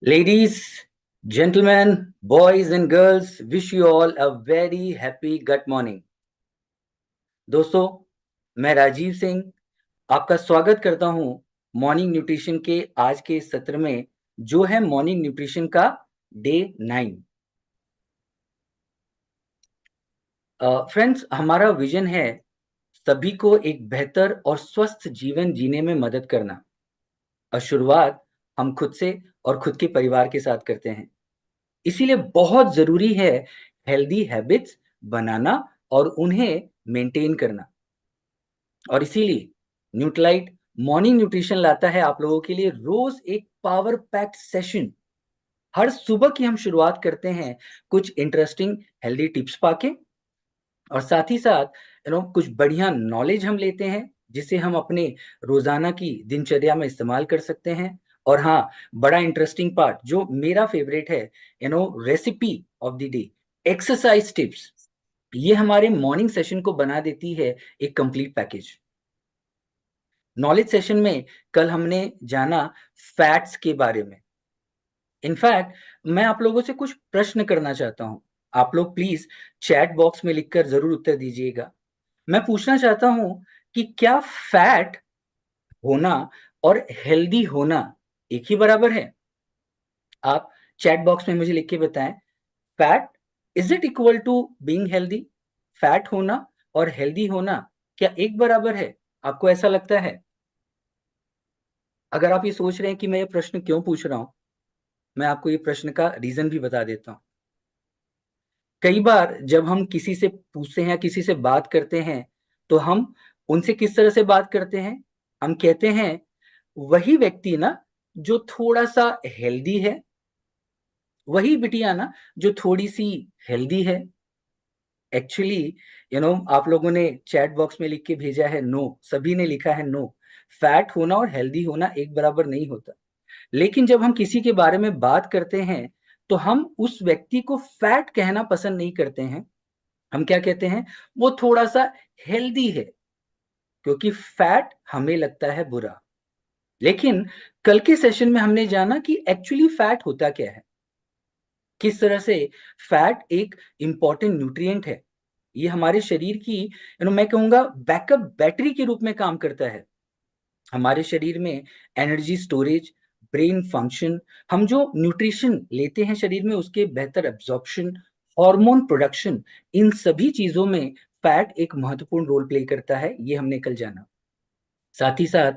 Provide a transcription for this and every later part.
Ladies, gentlemen, boys and girls, wish you all a very happy gut morning. दोस्तों, मैं राजीव सिंह आपका स्वागत करता हूं मॉर्निंग न्यूट्रिशन के आज के इस सत्र में, जो है मॉर्निंग न्यूट्रिशन का डे 9। फ्रेंड्स, हमारा विजन है सभी को एक बेहतर और स्वस्थ जीवन जीने में मदद करना। और शुरुआत हम खुद से और खुद के परिवार के साथ करते हैं। इसीलिए बहुत ज़रूरी है हेल्दी हैबिट्स बनाना और उन्हें मेंटेन करना। और इसीलिए न्यूट्रालाइट मॉर्निंग न्यूट्रिशन लाता है आप लोगों के लिए रोज एक पावर पैक्ड सेशन। हर सुबह की हम शुरुआत करते हैं कुछ इंटरेस्टिंग हेल्दी टिप्स पाके, और साथ ही साथ कुछ बढ़िया नॉलेज हम लेते हैं जिसे हम अपने रोजाना की दिनचर्या में इस्तेमाल कर सकते हैं। और हाँ, बड़ा इंटरेस्टिंग पार्ट जो मेरा फेवरेट है, recipe of the day, exercise tips, ये हमारे मॉर्निंग सेशन को बना देती है एक कंप्लीट पैकेज। नॉलेज सेशन में कल हमने जाना फैट्स के बारे में। इनफैक्ट मैं आप लोगों से कुछ प्रश्न करना चाहता हूं। आप लोग प्लीज चैट बॉक्स में लिखकर जरूर उत्तर दीजिएगा। मैं पूछना चाहता हूं कि क्या फैट होना और हेल्दी होना एक ही बराबर है? आप चैट बॉक्स में मुझे लिख के बताएं, fat is it equal to being healthy? Fat होना और हेल्दी होना क्या एक बराबर है? आपको ऐसा लगता है? अगर आप ये सोच रहे हैं कि मैं ये प्रश्न क्यों पूछ रहा हूं, मैं आपको ये प्रश्न का रीजन भी बता देता हूं। कई बार जब हम किसी से पूछते हैं या किसी से बात करते हैं, तो हम उनसे किस तरह से बात करते हैं? हम कहते हैं, वही व्यक्ति ना जो थोड़ा-सा हेल्दी है, वही बिटिया ना जो थोड़ी-सी हेल्दी है। एक्चुअली आप लोगों ने चैट बॉक्स में लिख के भेजा है नो, सभी ने लिखा है नो। फैट होना और हेल्दी होना एक बराबर नहीं होता। लेकिन जब हम किसी के बारे में बात करते हैं, तो हम उस व्यक्ति को फैट कहना पसंद नहीं करते हैं। हम क्या कहते हैं? वो थोड़ा-सा हेल्दी है, क्योंकि फैट हमें लगता है बुरा। लेकिन कल के सेशन में हमने जाना कि एक्चुअली फैट होता क्या है? किस तरह से फैट एक इम्पोर्टेंट न्यूट्रिएंट है। ये हमारे शरीर की मैं कहूँगा बैकअप बैटरी के रूप में काम करता है। हमारे शरीर में एनर्जी स्टोरेज, ब्रेन फंक्शन, हम जो न्यूट्रिशन लेते हैं शरीर में उसके बेहतर एब्जॉर्प्शन, हार्मोन प्रोडक्शन, इन सभी चीज़ों में फैट एक महत्वपूर्ण रोल प्ले करता है, ये हमने कल जाना। साथ ही साथ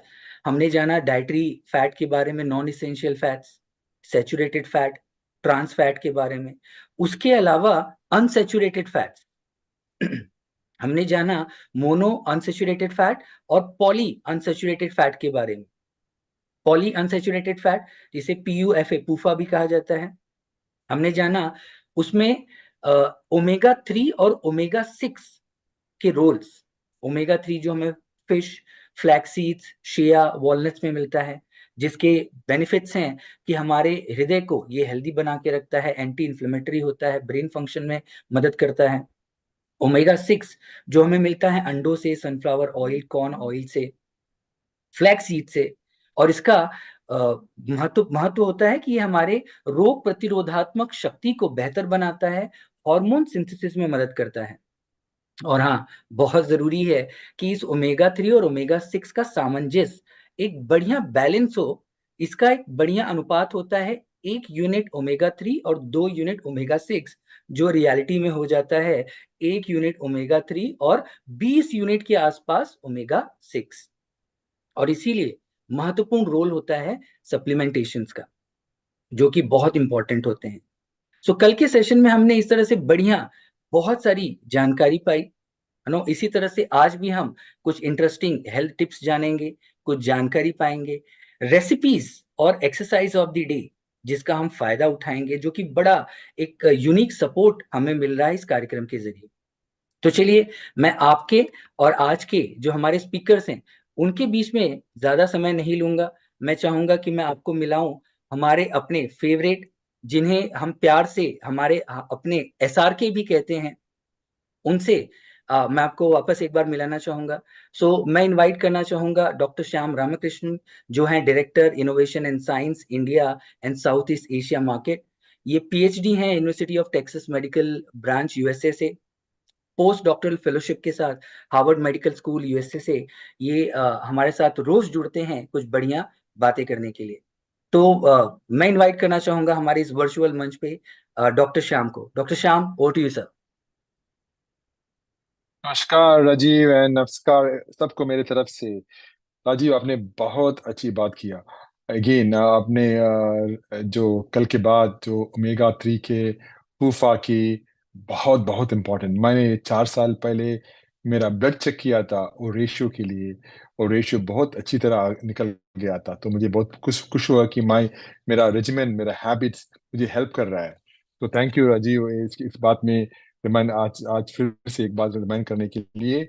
हमने जाना डाइटरी फैट के बारे में, non essential fats, saturated fat, trans fat के बारे में। उसके अलावा अनसैचुरेटेड फैट्स हमने जाना मोनो अनसैचुरेटेड फैट और पॉली अनसैचुरेटेड फैट के बारे में। पॉली अनसैचुरेटेड फैट जिसे पीयूएफए पूफा भी कहा जाता है, हमने जाना उसमें ओमेगा 3 और ओमेगा 6 के रोल्स। ओमेगा 3 जो हमें फिश, फ्लैक्स सीड्स, शिया, वॉलनट्स में मिलता है, जिसके बेनिफिट्स हैं कि हमारे हृदय को ये हेल्दी बना के रखता है, एंटी इन्फ्लेमेटरी होता है, ब्रेन फंक्शन में मदद करता है। ओमेगा 6 जो हमें मिलता है अंडों से, सनफ्लावर ऑयल, कॉर्न ऑयल से, फ्लैक्स सीड से। और इसका महत्व होता है कि ये हमारे रोग प्रतिरोधात्मक शक्ति को बेहतर बनाता है, हार्मोन सिंथेसिस में मदद करता है। और हाँ, बहुत ज़रूरी है कि इस ओमेगा 3 और ओमेगा 6 का सामंजस्य, एक बढ़िया बैलेंस हो। इसका एक बढ़िया अनुपात होता है 1 यूनिट ओमेगा 3 और 2 यूनिट ओमेगा 6, जो रियलिटी में हो जाता है 1 यूनिट ओमेगा 3 और 20 यूनिट के आसपास ओमेगा 6। और इसीलिए महत्वपूर्ण रोल होता है सप्लीमेंटेशंस का, जो कि बहुत इम्पोर्टेंट होते हैं। सो कल के सेशन में हमने इस तरह से बढ़िया बहुत सारी जानकारी पाई, इसी तरह से आज भी हम कुछ इंटरेस्टिंग हेल्थ टिप्स जानेंगे, कुछ जानकारी पाएंगे, रेसिपीज और एक्सरसाइज ऑफ द डे जिसका हम फायदा उठाएंगे, जो कि बड़ा एक यूनिक सपोर्ट हमें मिल रहा है इस कार्यक्रम के जरिए। तो चलिए, मैं आपके और आज के जो हमारे स्पीकर्स हैं उनके बीच में ज्यादा समय नहीं लूंगा। मैं चाहूंगा कि मैं आपको मिलाऊं हमारे अपने फेवरेट, जिन्हें हम प्यार से हमारे अपने एसआरके भी कहते हैं, उनसे। मैं आपको वापस एक बार मिलाना चाहूँगा। मैं इनवाइट करना चाहूँगा डॉक्टर श्याम रामकृष्णन, जो हैं director innovation and science India and south east Asia market. ये पीएचडी हैं university of Texas medical branch USA से, पोस्ट डॉक्टरल फेलोशिप के साथ हार्वर्ड मेडिकल स्कूल यूएसए से। ये हमारे साथ रोज़ जुड़ते हैं कुछ बढ़िया बातें करने के लिए। तो मैं इनवाइट करना चाहूँगा हमारे इस वर्चुअल मंच पे डॉक्टर श्याम को। Doctor Shyam, over to you sir. नमस्कार राजीव एंड नमस्कार सबको मेरे तरफ से। राजीव, आपने बहुत अच्छी बात किया। अगेन आपने जो कल के बाद जो ओमेगा 3 के फूफा की, बहुत बहुत इम्पोर्टेंट। मैंने 4 साल पहले मेरा ब्लड चेक किया था वो रेशियो के लिए, और रेशियो बहुत अच्छी तरह निकल गया था। तो मुझे बहुत खुश खुश हुआ कि मेरा रेजिमेंट, मेरा हैबिट्स मुझे हेल्प कर रहा है। तो थैंक यू राजीव, इस बात में रिमाइंड, आज आज फिर से एक बात रिमाइंड करने के लिए।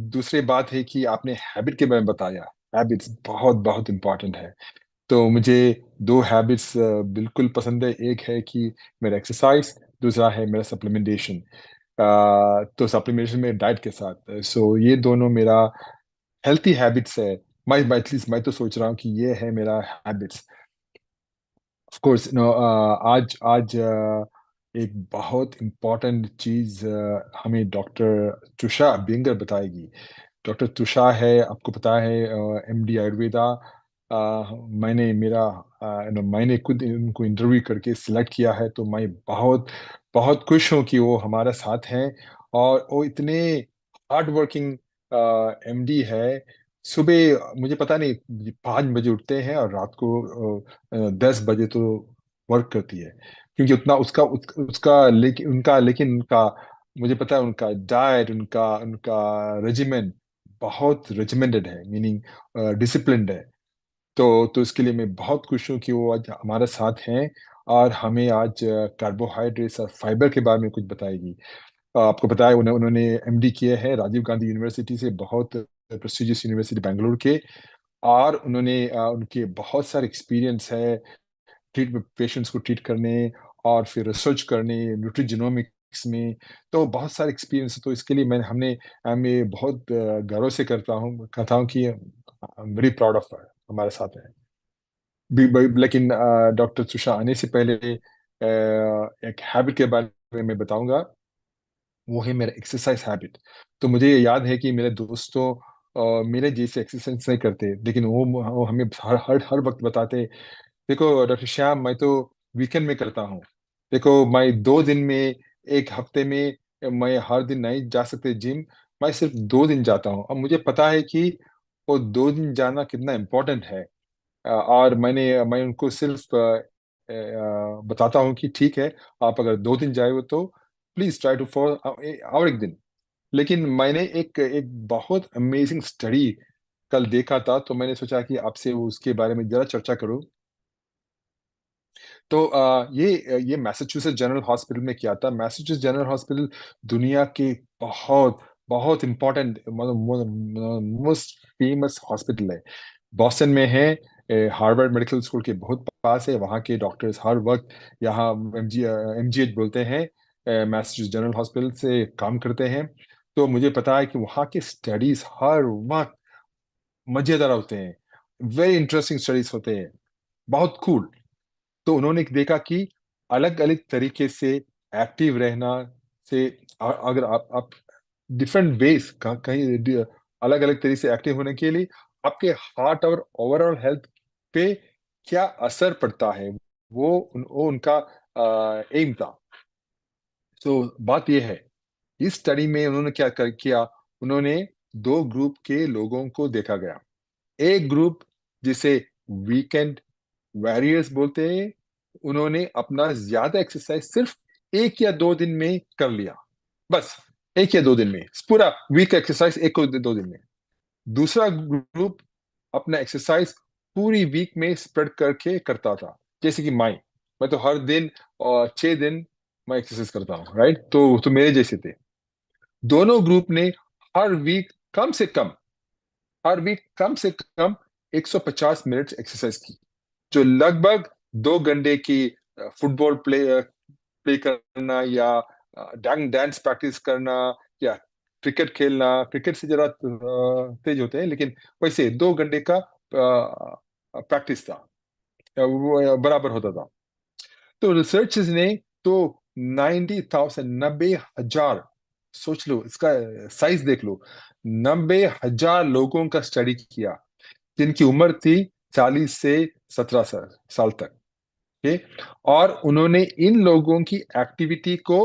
दूसरी बात है कि आपने हैबिट के बारे में बताया। हैबिट्स बहुत बहुत इम्पोर्टेंट है। तो मुझे दो हैबिट्स बिल्कुल पसंद है। एक है कि मेरा एक्सरसाइज, दूसरा है मेरा सप्लीमेंटेशन। तो सप्लीमेंटेशन में डाइट के साथ, सो ये दोनों मेरा हेल्थी हैबिट्स है। मैं एटलीस्ट मैं तो सोच रहा हूँ कि ये है मेरा हैबिट्स। ऑफ कोर्स नो, आज आज एक बहुत इम्पोर्टेंट चीज हमें डॉक्टर तुषा बेंगर बताएगी। डॉक्टर तुषा है, आपको पता है, एमडी आयुर्वेदा। मैंने खुद उनको इंटरव्यू करके सिलेक्ट किया है, तो मैं बहुत बहुत खुश हूँ कि वो हमारे साथ हैं। और वो इतने हार्ड वर्किंग एमडी है। सुबह मुझे पता नहीं 5 बजे उठते हैं और रात को 10 बजे तो वर्क करती है। क्योंकि उतना उसका लेकिन उनका मुझे पता है, उनका डाइट, उनका उनका रेजिमेंट बहुत रेजिमेंटेड है, मीनिंग डिसिप्लिन्ड है। तो इसके लिए मैं बहुत खुश हूँ कि वो आज हमारे साथ हैं और हमें आज कार्बोहाइड्रेट्स और फाइबर के बारे में कुछ बताएगी। आपको पता है, उन्होंने एमडी किए हैं राजीव गांधी यूनिवर्सिटी से, बहुत प्रेस्टिजियस यूनिवर्सिटी बेंगलुरु के। और उनके बहुत सारे एक्सपीरियंस है ट्रीट पेशेंट्स को ट्रीट करने, और फिर रिसर्च करने न्यूट्रिजिनोमिक्स में। तो बहुत सारे एक्सपीरियंस है। तो इसके लिए मैं बहुत गर्व से कहता हूँ कि वेरी प्राउड ऑफ हमारे साथ है। लेकिन डॉक्टर तुषा आने से पहले एक हैबिट के बारे में मैं बताऊंगा। वो है मेरा एक्सरसाइज हैबिट। तो मुझे याद है कि मेरे दोस्तों मेरे जैसे एक्सरसाइज नहीं करते, लेकिन वो हमें हर वक्त बताते, देखो डॉक्टर श्याम, मैं तो वीकेंड में करता हूँ। देखो, मैं 2 दिन में, एक हफ्ते में, मैं हर दिन नहीं जा सकते जिम। मैं सिर्फ 2 दिन जाता हूँ। अब मुझे पता है कि वो 2 दिन जाना कितना इम्पोर्टेंट है। और मैं उनको सिर्फ बताता हूँ कि ठीक है, आप अगर 2 दिन जाए हो तो प्लीज ट्राई टू फॉर और एक दिन। लेकिन मैंने एक एक बहुत अमेजिंग स्टडी कल देखा था, तो मैंने सोचा कि आपसे उसके बारे में जरा चर्चा करूं। तो ये मैसाचुसेट्स जनरल हॉस्पिटल में किया था। मैसाचुसेट्स जनरल हॉस्पिटल दुनिया के बहुत बहुत इम्पोर्टेंट, मोस्ट फेमस हॉस्पिटल है। बॉस्टन में है, हार्वर्ड मेडिकल स्कूल के बहुत पास है। वहाँ के डॉक्टर्स हर वक्त यहाँ एमजीएच बोलते हैं, मैसाचुसेट्स जनरल हॉस्पिटल से काम करते हैं। तो मुझे पता है कि वहाँ के स्टडीज हर वक्त मजेदार होते हैं, वेरी इंटरेस्टिंग स्टडीज होते हैं, बहुत कूल। तो उन्होंने देखा कि अलग अलग तरीके से एक्टिव रहना से, अगर आप डिफरेंट वेज, कहीं अलग अलग तरीके से एक्टिव होने के लिए आपके हार्ट और ओवरऑल हेल्थ पे क्या असर पड़ता है, वो उनका एम था। तो बात ये है, इस स्टडी में उन्होंने किया, उन्होंने 2 ग्रुप के लोगों को देखा गया। एक ग्रुप जिसे वीकेंड वॉरियर्स बोलते हैं, उन्होंने अपना ज्यादा एक्सरसाइज सिर्फ 1 या 2 दिन में कर लिया, बस 1 या 2 दिन में पूरा वीक एक्सरसाइज 1 या 2 दिन में। दूसरा ग्रुप अपना एक्सरसाइज पूरी वीक में स्प्रेड करके करता था, जैसे कि मैं तो हर दिन और 6 दिन मैं एक्सरसाइज करता हूँ, राइट। तो मेरे जैसे थे। दोनों ग्रुप ने हर वीक कम से कम हर वीक कम से कम 150 मिनट एक्सरसाइज की, जो लगभग 2 घंटे की फुटबॉल प्ले करना, या डांस प्रैक्टिस करना, क्रिकेट खेलना, क्रिकेट से जरा तेज होते हैं, लेकिन वैसे 2 घंटे का प्रैक्टिस था, वो बराबर होता था। तो रिसर्चर्स ने तो 90,000, 90,000, सोच लो इसका साइज देख लो, 90,000 लोगों का स्टडी किया जिनकी उम्र थी 40 से 17 साल तक। ओके, और उन्होंने इन लोगों की एक्टिविटी को,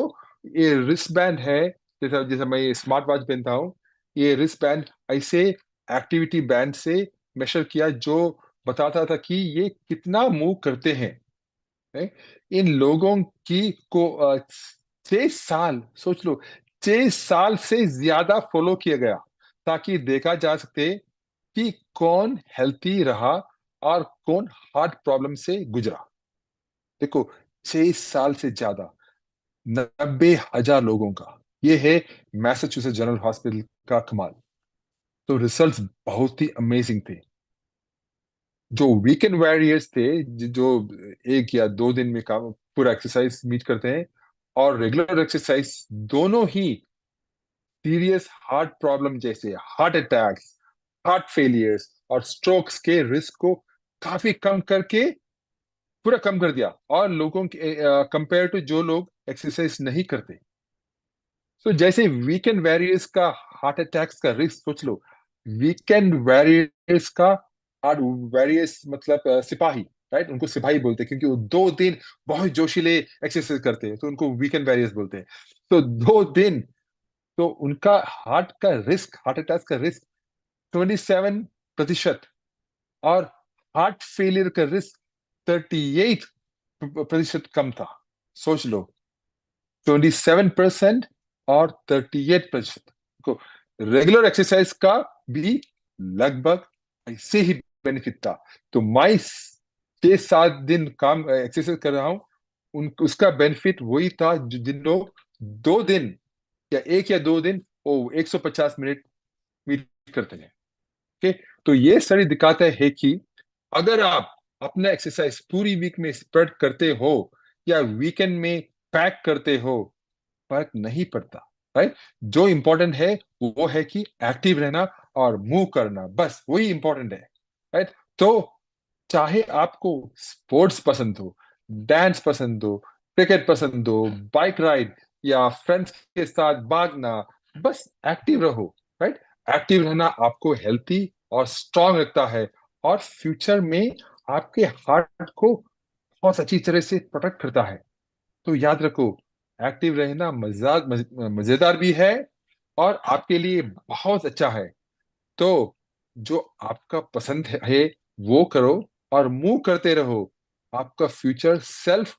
ये रिस्ट बैंड है, जैसा जैसा मैं ये स्मार्ट वॉच पहनता हूँ, ये रिस्ट बैंड ऐसे एक्टिविटी बैंड से मेजर किया जो बताता था कि ये कितना मूव करते हैं। है? इन लोगों की को 6 साल, सोच लो, 6 साल से ज्यादा फॉलो किया गया ताकि देखा जा सके कि कौन हेल्थी रहा और कौन हार्ट प्रॉब्लम से गुजरा। देखो, 6 साल से ज्यादा, 90,000 लोगों का, ये है मैसाचुसेट्स जनरल हॉस्पिटल का कमाल। तो रिजल्ट्स बहुत ही अमेजिंग थे। जो वीकेंड वॉरियर्स थे, जो 1 या 2 दिन में काम पूरा एक्सरसाइज मीट करते हैं, और रेगुलर एक्सरसाइज, दोनों ही सीरियस हार्ट प्रॉब्लम जैसे हार्ट अटैक्स, हार्ट फेलियर्स और स्ट्रोक्स के रिस्क को काफी कम करके, पूरा कम कर दिया, और लोगों के कंपेयर टू जो लोग एक्सरसाइज नहीं करते। तो जैसे वीकेंड वॉरियर्स का हार्ट अटैक्स का रिस्क सोच लो, वीकेंड वॉरियर्स का हार्ट, वॉरियर्स मतलब सिपाही, राइट, उनको सिपाही बोलते हैं क्योंकि वो 2 दिन बहुत जोशीले एक्सरसाइज करते हैं, तो उनको वीकेंड वॉरियर्स बोलते हैं। तो 2 दिन, तो उनका हार्ट का रिस्क, हार्ट अटैक का रिस्क 27%, और हार्ट फेलियर का रिस्क 38% कम था। सोच लो, 27% और 38% को रेगुलर एक्सरसाइज का भी लगभग ऐसे ही बेनिफिट था। तो मैं 6-7 दिन काम एक्सरसाइज कर रहा हूँ, उन उसका बेनिफिट वही था जिन लोग 2 दिन या 1 या 2 दिन वो 150 मिनट मीट करते हैं। ओके, तो ये स्टडी दिखाता है कि अगर आप अपना एक्सरसाइज पूरी वीक में स्प्रेड करते हो या वीकेंड में पैक करते हो, फर्क नहीं पड़ता। राइट, जो इंपॉर्टेंट है वो है कि एक्टिव रहना और मूव करना, बस वही इंपॉर्टेंट है। राइट, तो चाहे आपको स्पोर्ट्स पसंद हो, डांस पसंद हो, क्रिकेट पसंद हो, बाइक राइड या फ्रेंड्स के साथ भागना, बस एक्टिव रहो। राइट, एक्टिव रहना आपको हेल्थी और स्ट्रांग रखता है, और फ्यूचर में आपके हार्ट को बहुत अच्छी तरह से प्रोटेक्ट करता है। तो याद रखो, एक्टिव रहना मजेदार भी है और आपके लिए बहुत अच्छा है। तो जो आपका पसंद है वो करो और मूव करते रहो। आपका फ्यूचर सेल्फ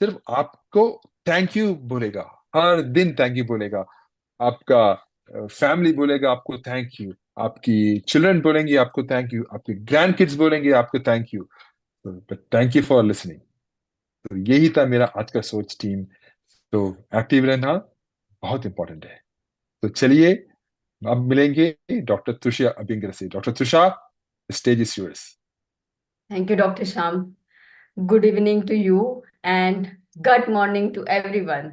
सिर्फ आपको थैंक यू बोलेगा, हर दिन थैंक यू बोलेगा। आपका फैमिली बोलेगा आपको थैंक यू, आपकी चिल्ड्रन बोलेंगे आपको थैंक यू, आपके ग्रैंड किड्स बोलेंगे आपको thank you. Thank you for listening. तो यही था मेरा आज का सोच टीम। तो एक्टिव रहना बहुत इंपॉर्टेंट है। तो चलिए, अब मिलेंगे डॉक्टर तुषा अबिंगर से। Doctor tussah, stage is yours. Thank you, Dr. Sham. Good evening to you and good morning to everyone.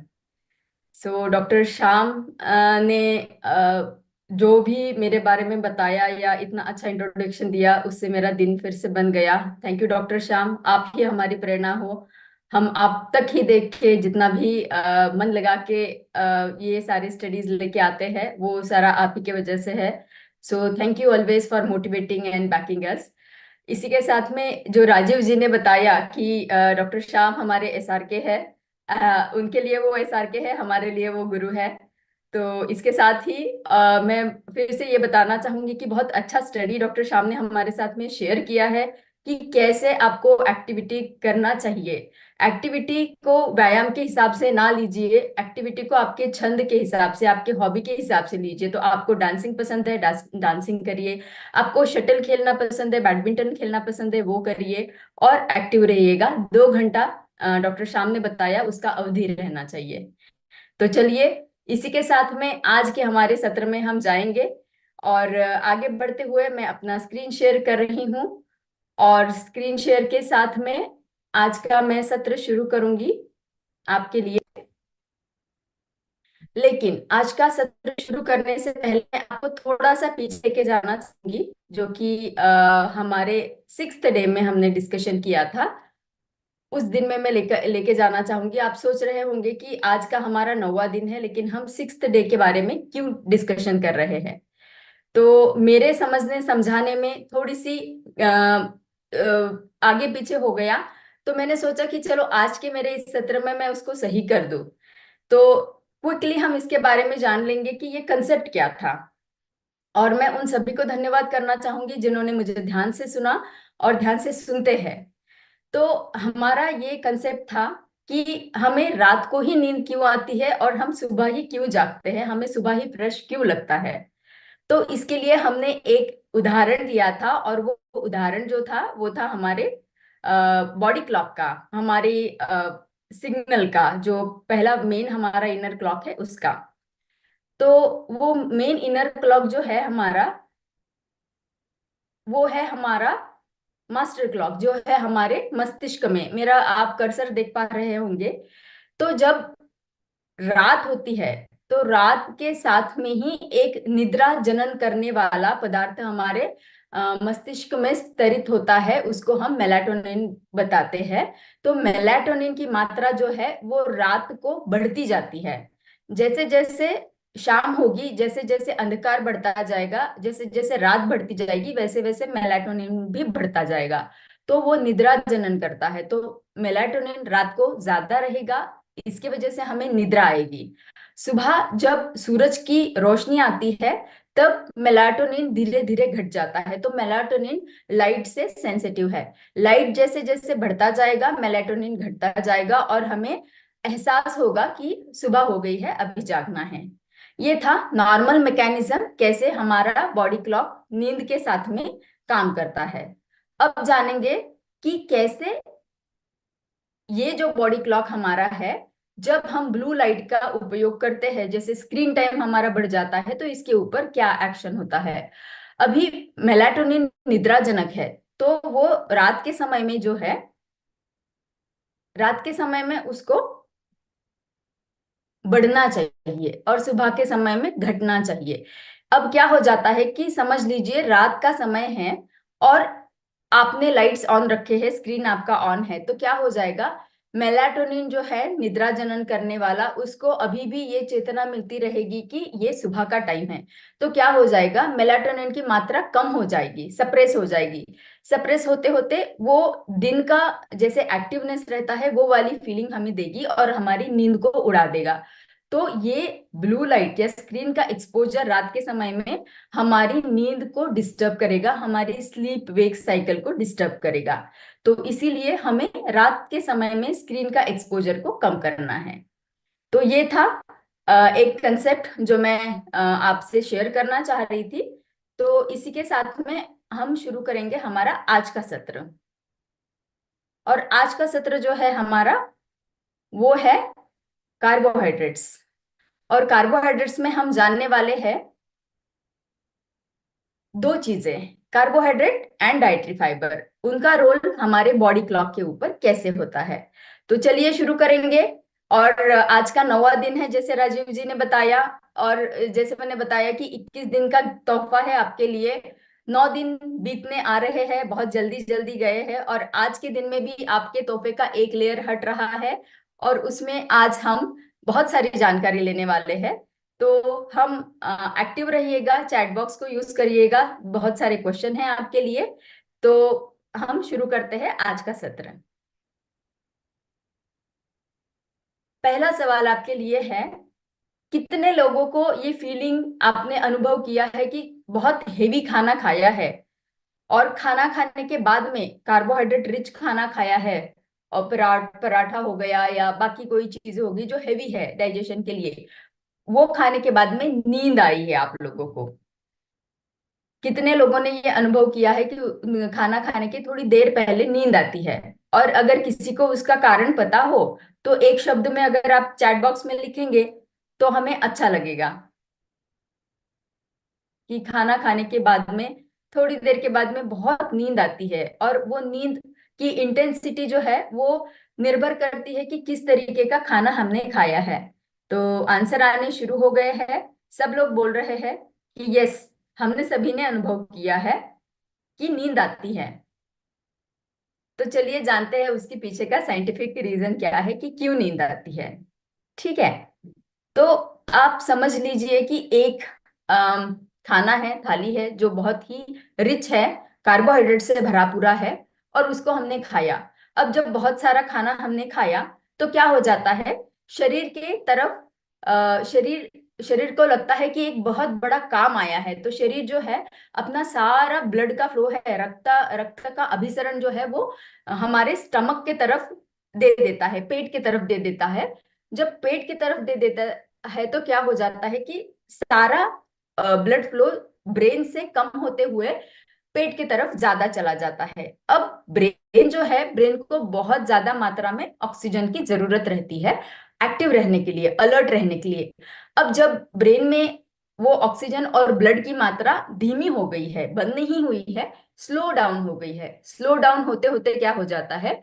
So doctor Shyam ने जो भी मेरे बारे में बताया या इतना अच्छा इंट्रोडक्शन दिया, उससे मेरा दिन फिर से बन गया। थैंक यू डॉक्टर श्याम, आप ही हमारी प्रेरणा हो। हम आप तक ही देख के जितना भी मन लगा के ये सारी स्टडीज लेके आते हैं, वो सारा आप ही के वजह से है। So thank you always for motivating and backing us. इसी के साथ में जो राजीव जी ने बताया कि डॉक्टर श्याम हमारे एसआर के है, उनके लिए वो एसआर के है, हमारे लिए वो गुरु है। तो इसके साथ ही मैं फिर से ये बताना चाहूंगी कि बहुत अच्छा स्टडी डॉक्टर श्याम ने हमारे साथ में शेयर किया है कि कैसे आपको एक्टिविटी करना चाहिए। एक्टिविटी को व्यायाम के हिसाब से ना लीजिए, एक्टिविटी को आपके छंद के हिसाब से, आपके हॉबी के हिसाब से लीजिए। तो आपको डांसिंग पसंद है, डांसिंग करिए। आपको शटल खेलना पसंद है, बैडमिंटन खेलना पसंद है, वो करिए और एक्टिव रहिएगा। 2 घंटा डॉक्टर श्याम ने बताया उसका अवधि रहना चाहिए। तो चलिए, इसी के साथ में आज के हमारे सत्र में हम जाएंगे, और आगे बढ़ते हुए मैं अपना स्क्रीन शेयर कर रही हूँ, और स्क्रीन शेयर के साथ में आज का मैं सत्र शुरू करूंगी आपके लिए। लेकिन आज का सत्र शुरू करने से पहले मैं आपको थोड़ा सा पीछे लेके जाना चाहूंगी, जो कि हमारे 6th डे में हमने डिस्कशन किया था। उस दिन में मैं लेके जाना चाहूंगी। आप सोच रहे होंगे कि आज का हमारा 9वां दिन है, लेकिन हम 6th डे के बारे में क्यों डिस्कशन कर रहे हैं। तो मेरे समझने समझाने में थोड़ी सी आगे पीछे हो गया, तो मैंने सोचा कि चलो आज के मेरे इस सत्र में मैं उसको सही कर दूं। तो क्विकली हम इसके बारे में जान लेंगे कि ये कंसेप्ट क्या था। और मैं उन सभी को धन्यवाद करना चाहूंगी जिन्होंने मुझे ध्यान से सुना और ध्यान से सुनते हैं। तो हमारा ये कंसेप्ट था कि हमें रात को ही नींद क्यों आती है और हम सुबह ही क्यों जागते हैं, हमें सुबह ही फ्रेश क्यों लगता है। तो इसके लिए हमने एक उदाहरण दिया था, और वो उदाहरण जो था वो था हमारे बॉडी क्लॉक का, हमारी सिग्नल का, जो पहला मेन हमारा इनर क्लॉक है उसका। तो वो मेन इनर क्लॉक जो है हमारा, वो है हमारा मास्टर क्लॉक, जो है हमारे मस्तिष्क में। मेरा आप कर्सर देख पा रहे होंगे। तो जब रात होती है, तो रात के साथ में ही एक निद्रा जनन करने वाला पदार्थ हमारे मस्तिष्क में स्तरित होता है, उसको हम मेलाटोनिन बताते हैं। तो मेलाटोनिन की मात्रा जो है वो रात को बढ़ती जाती है। जैसे जैसे शाम होगी, जैसे जैसे अंधकार बढ़ता जाएगा, जैसे जैसे रात बढ़ती जाएगी, वैसे वैसे मेलाटोनिन भी बढ़ता जाएगा। तो वो निद्रा जनन करता है। तो मेलाटोनिन रात को ज्यादा रहेगा, इसकी वजह से हमें निद्रा आएगी। सुबह जब सूरज की रोशनी आती है, तब मेलाटोनिन धीरे धीरे घट जाता है। तो मेलाटोनिन लाइट से सेंसिटिव है। लाइट जैसे जैसे बढ़ता जाएगा, मेलाटोनिन घटता जाएगा, और हमें एहसास होगा कि सुबह हो गई है, अभी जागना है। ये था नॉर्मल मैकेनिज्म, कैसे हमारा बॉडी क्लॉक नींद के साथ में काम करता है। अब जानेंगे कि कैसे ये जो बॉडी क्लॉक हमारा है, जब हम ब्लू लाइट का उपयोग करते हैं, जैसे स्क्रीन टाइम हमारा बढ़ जाता है, तो इसके ऊपर क्या एक्शन होता है। अभी मेलाटोनिन निद्राजनक है, तो वो रात के समय में जो है, रात के समय में उसको बढ़ना चाहिए और सुबह के समय में घटना चाहिए। अब क्या हो जाता है कि समझ लीजिए रात का समय है और आपने लाइट्स ऑन रखे हैं, स्क्रीन आपका ऑन है, तो क्या हो जाएगा, मेलाटोनिन जो है निद्रा जनन करने वाला, उसको अभी भी ये चेतना मिलती रहेगी कि ये सुबह का टाइम है। तो क्या हो जाएगा, मेलाटोनिन की मात्रा कम हो जाएगी, सप्रेस हो जाएगी। सप्रेस होते होते वो दिन का जैसे एक्टिवनेस रहता है, वो वाली फीलिंग हमें देगी और हमारी नींद को उड़ा देगा। तो ये ब्लू लाइट या स्क्रीन का एक्सपोजर रात के समय में हमारी नींद को डिस्टर्ब करेगा, हमारी स्लीप वेक साइकिल को डिस्टर्ब करेगा। तो इसीलिए हमें रात के समय में स्क्रीन का एक्सपोजर को कम करना है। तो ये था एक कंसेप्ट जो मैं आपसे शेयर करना चाह रही थी। तो इसी के साथ में हम शुरू करेंगे हमारा आज का सत्र। और आज का सत्र जो है हमारा, वो है कार्बोहाइड्रेट्स। और कार्बोहाइड्रेट्स में हम जानने वाले हैं दो चीजें, कार्बोहाइड्रेट एंड डाइटरी फाइबर, उनका रोल हमारे बॉडी क्लॉक के ऊपर कैसे होता है। तो चलिए शुरू करेंगे। और आज का 9वां दिन है, जैसे राजीव जी ने बताया, और जैसे मैंने बताया कि 21 दिन का तोहफा है आपके लिए। 9 दिन बीतने आ रहे हैं, बहुत जल्दी जल्दी गए हैं, और आज के दिन में भी आपके तोहफे का एक लेयर हट रहा है। और उसमें आज हम बहुत सारी जानकारी लेने वाले हैं। तो हम एक्टिव रहिएगा, चैट बॉक्स को यूज करिएगा, बहुत सारे क्वेश्चन हैं आपके लिए। तो हम शुरू करते हैं आज का सत्र। पहला सवाल आपके लिए है, कितने लोगों को ये फीलिंग आपने अनुभव किया है कि बहुत हेवी खाना खाया है, और खाना खाने के बाद में कार्बोहाइड्रेट रिच खाना खाया है, और पराठा हो गया या बाकी कोई चीज होगी जो हेवी है डाइजेशन के लिए, वो खाने के बाद में नींद आई है आप लोगों को। कितने लोगों ने ये अनुभव किया है कि खाना खाने के थोड़ी देर पहले नींद आती है। और अगर किसी को उसका कारण पता हो, तो एक शब्द में अगर आप चैट बॉक्स में लिखेंगे तो हमें अच्छा लगेगा कि खाना खाने के बाद में थोड़ी देर के बाद में बहुत नींद आती है। और वो नींद की इंटेंसिटी जो है वो निर्भर करती है कि किस तरीके का खाना हमने खाया है। तो आंसर आने शुरू हो गए हैं। सब लोग बोल रहे हैं कि यस, हमने सभी ने अनुभव किया है कि नींद आती है। तो चलिए जानते हैं उसके पीछे का साइंटिफिक रीजन क्या है कि क्यों नींद आती है। ठीक है, तो आप समझ लीजिए कि एक खाना है, थाली है जो बहुत ही रिच है, कार्बोहाइड्रेट से भरा पूरा है, और उसको हमने खाया। अब जब बहुत सारा खाना हमने खाया तो क्या हो जाता है, शरीर के तरफ शरीर शरीर को लगता है कि एक बहुत बड़ा काम आया है। तो शरीर जो है अपना सारा ब्लड का फ्लो है, रक्त का अभिसरण जो है वो हमारे स्टमक के तरफ दे देता है, पेट की तरफ दे देता है। जब पेट की तरफ दे देता है तो क्या हो जाता है कि सारा ब्लड फ्लो ब्रेन से कम होते हुए पेट की तरफ ज्यादा चला जाता है। अब ब्रेन जो है, ब्रेन को बहुत ज्यादा मात्रा में ऑक्सीजन की जरूरत रहती है एक्टिव रहने के लिए, अलर्ट रहने के लिए। अब जब ब्रेन में वो ऑक्सीजन और ब्लड की मात्रा धीमी हो गई है, बंद नहीं हुई है, स्लो डाउन हो गई है, स्लो डाउन होते होते क्या हो जाता है,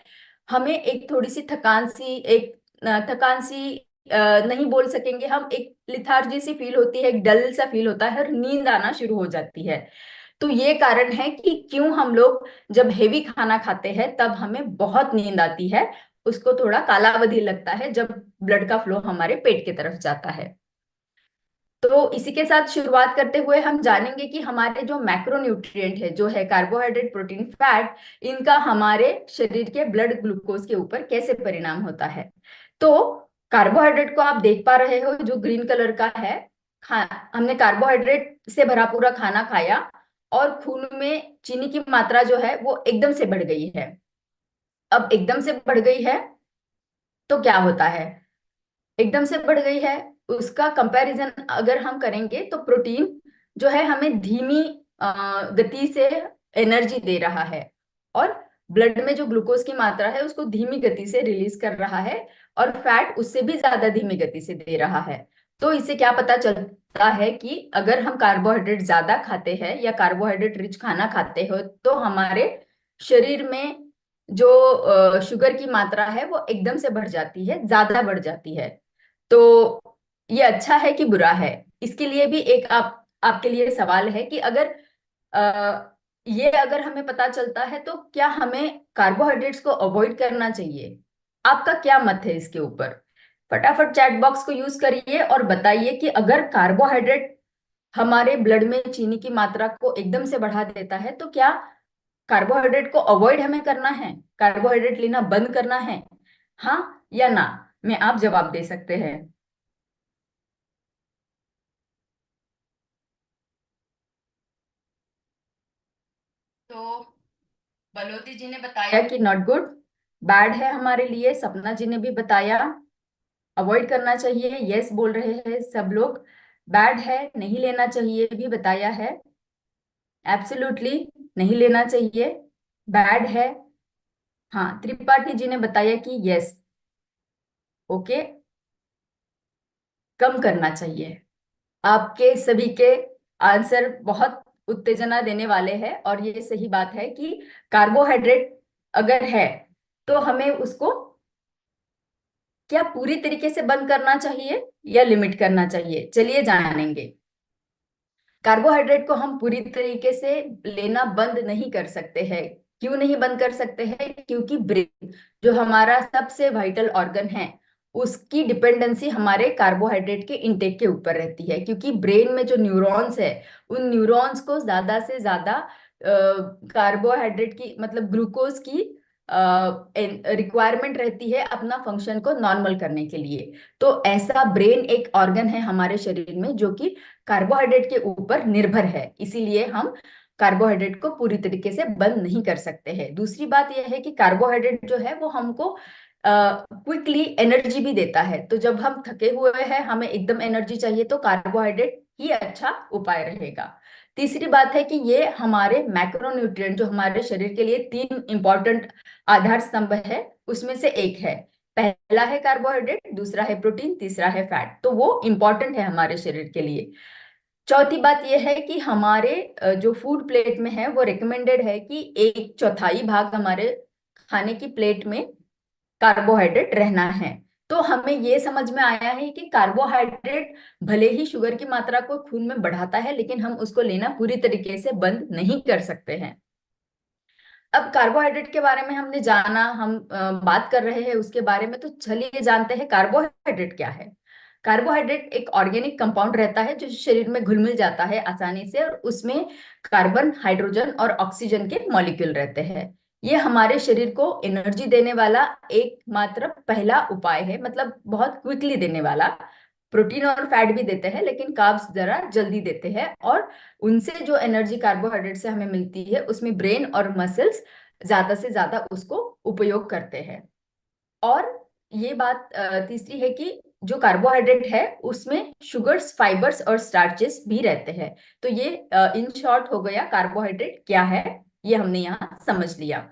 हमें एक थोड़ी सी थकान सी नहीं बोल सकेंगे हम, एक लिथार्जी सी फील होती है, एक डल सा फील होता है और नींद आना शुरू हो जाती है। तो ये कारण है कि क्यों हम लोग जब हेवी खाना खाते हैं तब हमें बहुत नींद आती है। उसको थोड़ा कालावधि लगता है जब ब्लड का फ्लो हमारे पेट की तरफ जाता है। तो इसी के साथ शुरुआत करते हुए हम जानेंगे कि हमारे जो मैक्रोन्यूट्रिएंट है, जो है कार्बोहाइड्रेट, प्रोटीन, फैट, इनका हमारे शरीर के ब्लड ग्लूकोज के ऊपर कैसे परिणाम होता है। तो कार्बोहाइड्रेट को आप देख पा रहे हो जो ग्रीन कलर का है, खा हमने कार्बोहाइड्रेट से भरा पूरा खाना खाया और खून में चीनी की मात्रा जो है वो एकदम से बढ़ गई है। अब एकदम से बढ़ गई है तो क्या होता है, एकदम से बढ़ गई है, उसका कंपैरिजन अगर हम करेंगे तो प्रोटीन जो है हमें धीमी गति से एनर्जी दे रहा है, और ब्लड में जो ग्लूकोज की मात्रा है उसको धीमी गति से रिलीज कर रहा है, और फैट उससे भी ज्यादा धीमी गति से दे रहा है। तो इससे क्या पता चलता है कि अगर हम कार्बोहाइड्रेट ज्यादा खाते हैं या कार्बोहाइड्रेट रिच खाना खाते हो तो हमारे शरीर में जो शुगर की मात्रा है वो एकदम से बढ़ जाती है, ज्यादा बढ़ जाती है। तो ये अच्छा है कि बुरा है, इसके लिए भी एक आपके लिए सवाल है कि अगर ये अगर हमें पता चलता है तो क्या हमें कार्बोहाइड्रेट्स को अवॉइड करना चाहिए। आपका क्या मत है इसके ऊपर। फटाफट चैट बॉक्स को यूज करिए और बताइए कि अगर कार्बोहाइड्रेट हमारे ब्लड में चीनी की मात्रा को एकदम से बढ़ा देता है तो क्या कार्बोहाइड्रेट को अवॉइड हमें करना है, कार्बोहाइड्रेट लेना बंद करना है, हाँ या ना। में आप जवाब दे सकते हैं। तो बलोदी जी ने बताया कि नॉट गुड, बैड है हमारे लिए। सपना जी ने भी बताया अवॉइड करना चाहिए, यस बोल रहे हैं सब लोग। बैड है, नहीं लेना चाहिए भी बताया है, एब्सोल्युटली नहीं लेना चाहिए। बैड है, हाँ त्रिपाठी जी ने बताया कि यस, ओके, कम करना चाहिए। आपके सभी के आंसर बहुत उत्तेजना देने वाले हैं, और ये सही बात है कि कार्बोहाइड्रेट अगर है तो हमें उसको क्या पूरी तरीके से बंद करना चाहिए या लिमिट करना चाहिए, चलिए जानेंगे। कार्बोहाइड्रेट को हम पूरी तरीके से लेना बंद नहीं कर सकते हैं। क्यों नहीं बंद कर सकते हैं, क्योंकि ब्रेन जो हमारा सबसे वाइटल ऑर्गन है उसकी डिपेंडेंसी हमारे कार्बोहाइड्रेट के इंटेक के ऊपर रहती है, क्योंकि ब्रेन में जो न्यूरॉन्स है उन न्यूरॉन्स को ज्यादा से ज्यादा कार्बोहाइड्रेट की मतलब ग्लूकोज की रिक्वायरमेंट रहती है अपना फंक्शन को नॉर्मल करने के लिए। तो ऐसा ब्रेन एक ऑर्गन है हमारे शरीर में जो कि कार्बोहाइड्रेट के ऊपर निर्भर है, इसीलिए हम कार्बोहाइड्रेट को पूरी तरीके से बंद नहीं कर सकते हैं। दूसरी बात यह है कि कार्बोहाइड्रेट जो है वो हमको क्विकली एनर्जी भी देता है। तो जब हम थके हुए हैं, हमें एकदम एनर्जी चाहिए, तो कार्बोहाइड्रेट ही अच्छा उपाय रहेगा। तीसरी बात है कि ये हमारे मैक्रोन्यूट्रिएंट जो हमारे शरीर के लिए तीन इंपॉर्टेंट आधार स्तंभ है उसमें से एक है। पहला है कार्बोहाइड्रेट, दूसरा है प्रोटीन, तीसरा है फैट, तो वो इंपॉर्टेंट है हमारे शरीर के लिए। चौथी बात यह है कि हमारे जो फूड प्लेट में है वो रिकमेंडेड है कि एक चौथाई भाग हमारे खाने की प्लेट में कार्बोहाइड्रेट रहना है। तो हमें ये समझ में आया है कि कार्बोहाइड्रेट भले ही शुगर की मात्रा को खून में बढ़ाता है, लेकिन हम उसको लेना पूरी तरीके से बंद नहीं कर सकते हैं। अब कार्बोहाइड्रेट के बारे में हमने जाना, हम बात कर रहे हैं उसके बारे में, तो चलिए जानते हैं कार्बोहाइड्रेट क्या है। कार्बोहाइड्रेट एक ऑर्गेनिक कंपाउंड रहता है जो शरीर में घुल मिल जाता है आसानी से, और उसमें कार्बन, हाइड्रोजन और ऑक्सीजन के मॉलिक्यूल रहते हैं। ये हमारे शरीर को एनर्जी देने वाला एकमात्र पहला उपाय है, मतलब बहुत क्विकली देने वाला। प्रोटीन और फैट भी देते हैं, लेकिन कार्ब्स जरा जल्दी देते हैं, और उनसे जो एनर्जी कार्बोहाइड्रेट से हमें मिलती है उसमें ब्रेन और मसल्स ज्यादा से ज्यादा उसको उपयोग करते हैं। और ये बात तीसरी है कि जो कार्बोहाइड्रेट है उसमें शुगर्स, फाइबर्स और स्टार्चेस भी रहते हैं। तो ये इन शॉर्ट हो गया कार्बोहाइड्रेट क्या है, ये हमने यहाँ समझ लिया।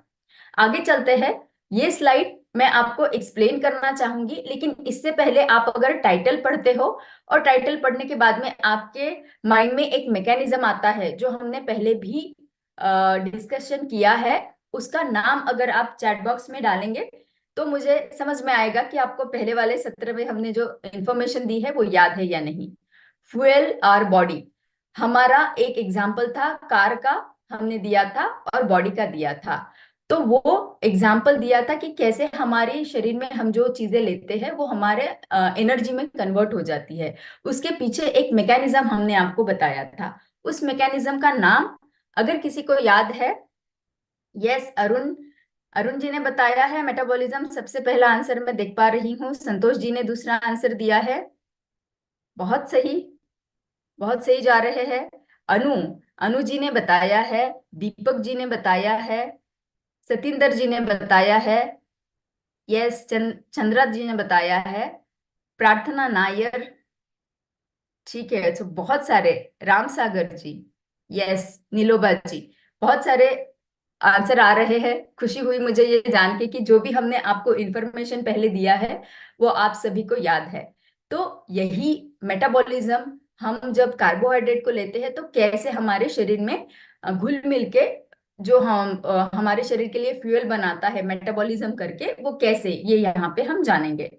आगे चलते हैं। ये स्लाइड मैं आपको एक्सप्लेन करना चाहूंगी, लेकिन इससे पहले आप अगर टाइटल पढ़ते हो और टाइटल पढ़ने के बाद में आपके माइंड में एक मैकेनिज्म आता है जो हमने पहले भी डिस्कशन किया है, उसका नाम अगर आप चैट बॉक्स में डालेंगे तो मुझे समझ में आएगा कि आपको पहले वाले सत्र में हमने जो इंफॉर्मेशन दी है वो याद है या नहीं। फ्यूल और बॉडी, हमारा एक एग्जाम्पल था कार का, हमने दिया था, और बॉडी का दिया था। तो वो एग्जाम्पल दिया था कि कैसे हमारे शरीर में हम जो चीजें लेते हैं वो हमारे एनर्जी में कन्वर्ट हो जाती है। उसके पीछे एक मैकेनिज्म हमने आपको बताया था। उस मैकेनिज्म का नाम अगर किसी को याद है, यस अरुण, अरुण जी ने बताया है मेटाबॉलिज्म, सबसे पहला आंसर मैं देख पा रही हूँ। संतोष जी ने दूसरा आंसर दिया है, बहुत सही, बहुत सही जा रहे हैं। अनु, अनु जी ने बताया है, दीपक जी ने बताया है, सतिंदर जी ने बताया है, यस चंद्रा जी ने बताया है, प्रार्थना नायर, ठीक है। तो बहुत सारे, राम सागर जी, यस नीलोबा जी, बहुत सारे आंसर आ रहे हैं। खुशी हुई मुझे ये जान के कि जो भी हमने आपको इंफॉर्मेशन पहले दिया है वो आप सभी को याद है। तो यही मेटाबॉलिज्म, हम जब कार्बोहाइड्रेट को लेते हैं तो कैसे हमारे शरीर में घुल मिल के जो हमारे शरीर के लिए फ्यूल बनाता है मेटाबॉलिज्म करके, वो कैसे, ये यहाँ पे हम जानेंगे।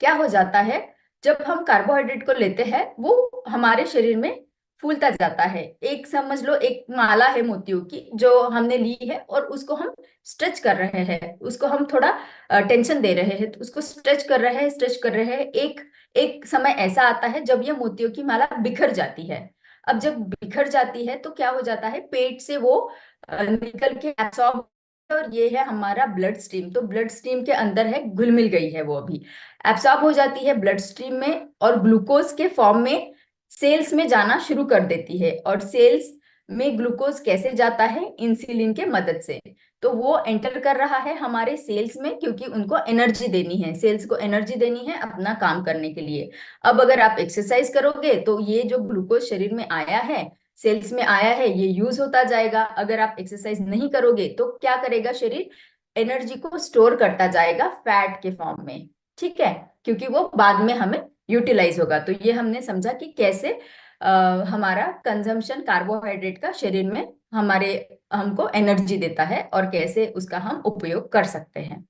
क्या हो जाता है जब हम कार्बोहाइड्रेट को लेते हैं, वो हमारे शरीर में फूलता जाता है। एक समझ लो एक माला है मोतियों की जो हमने ली है, और उसको हम स्ट्रेच कर रहे हैं, उसको हम थोड़ा टेंशन दे रहे हैं, तो उसको स्ट्रेच कर रहे हैं, स्ट्रेच कर रहे हैं। एक एक समय ऐसा आता है जब ये मोतियों की माला बिखर जाती है। अब जब बिखर जाती है तो क्या हो जाता है, पेट से वो निकल के एब्सॉर्ब, और ये है हमारा ब्लड स्ट्रीम। तो ब्लड स्ट्रीम के अंदर है, घुल मिल गई है वो अभी, एब्सॉर्ब हो जाती है ब्लड स्ट्रीम में, और ग्लूकोज के फॉर्म में सेल्स में जाना शुरू कर देती है। और सेल्स में ग्लूकोज कैसे जाता है, इंसुलिन के मदद से। तो वो एंटर कर रहा है हमारे सेल्स में, क्योंकि उनको एनर्जी देनी है, सेल्स को एनर्जी देनी है अपना काम करने के लिए। अब अगर आप एक्सरसाइज करोगे तो ये जो ग्लूकोज शरीर में आया है, सेल्स में आया है, ये यूज होता जाएगा। अगर आप एक्सरसाइज नहीं करोगे तो क्या करेगा शरीर, एनर्जी को स्टोर करता जाएगा फैट के फॉर्म में, ठीक है, क्योंकि वो बाद में हमें यूटिलाइज होगा। तो ये हमने समझा कि कैसे हमारा कंजम्पशन कार्बोहाइड्रेट का शरीर में हमारे हमको एनर्जी देता है, और कैसे उसका हम उपयोग कर सकते हैं।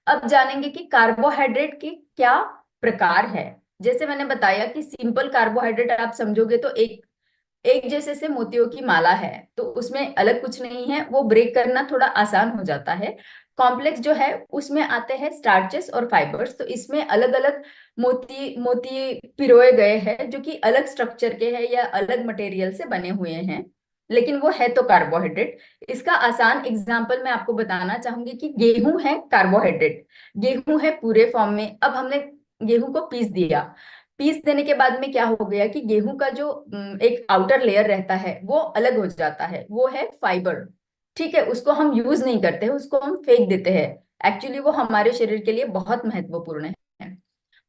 अब जानेंगे कि कार्बोहाइड्रेट के क्या प्रकार है। जैसे मैंने बताया कि सिंपल कार्बोहाइड्रेट आप समझोगे तो एक एक जैसे से मोतियों की माला है, तो उसमें अलग कुछ नहीं है, वो ब्रेक करना थोड़ा आसान हो जाता है। कॉम्प्लेक्स जो है उसमें आते हैं स्टार्चेस और फाइबर्स, तो इसमें अलग अलग मोती मोती पिरोए गए हैं जो कि अलग स्ट्रक्चर के हैं या अलग मटेरियल से बने हुए हैं, लेकिन वो है तो कार्बोहाइड्रेट। इसका आसान एग्जाम्पल मैं आपको बताना चाहूंगी कि गेहूं है कार्बोहाइड्रेट, गेहूं है पूरे फॉर्म में। अब हमने गेहूं को पीस दिया, पीस देने के बाद में क्या हो गया कि गेहूं का जो एक आउटर लेयर रहता है वो अलग हो जाता है, वो है फाइबर, ठीक है। उसको हम यूज नहीं करते हैं, उसको हम फेंक देते हैं। एक्चुअली वो हमारे शरीर के लिए बहुत महत्वपूर्ण है।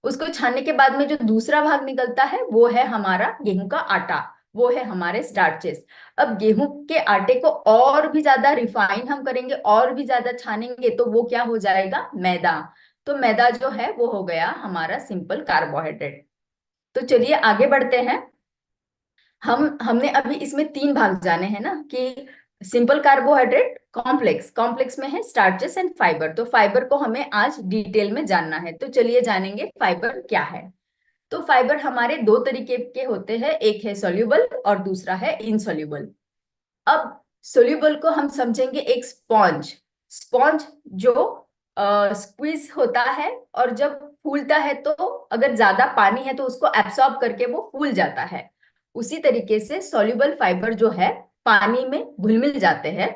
उसको छानने के बाद में जो दूसरा भाग निकलता है वो है हमारा गेहूं का आटा, वो है हमारे स्टार्चेस। अब गेहूं के आटे को और भी ज्यादा रिफाइन हम करेंगे, और भी ज्यादा छानेंगे, तो वो क्या हो जाएगा, मैदा। तो मैदा जो है वो हो गया हमारा सिंपल कार्बोहाइड्रेट। तो चलिए आगे बढ़ते हैं। हमने अभी इसमें तीन भाग जाने हैं ना, कि सिंपल कार्बोहाइड्रेट, कॉम्प्लेक्स में है स्टार्चेस एंड फाइबर। तो फाइबर को हमें आज डिटेल में जानना है, तो चलिए जानेंगे फाइबर क्या है। तो फाइबर हमारे दो तरीके के होते हैं, एक है सोल्यूबल और दूसरा है इनसोल्यूबल। अब सोल्यूबल को हम समझेंगे एक स्पॉन्ज। स्पॉन्ज जो स्क्वीज होता है और जब फूलता है तो अगर ज्यादा पानी है तो उसको एब्सॉर्ब करके वो फूल जाता है। उसी तरीके से सोल्यूबल फाइबर जो है पानी में घुल मिल जाते हैं।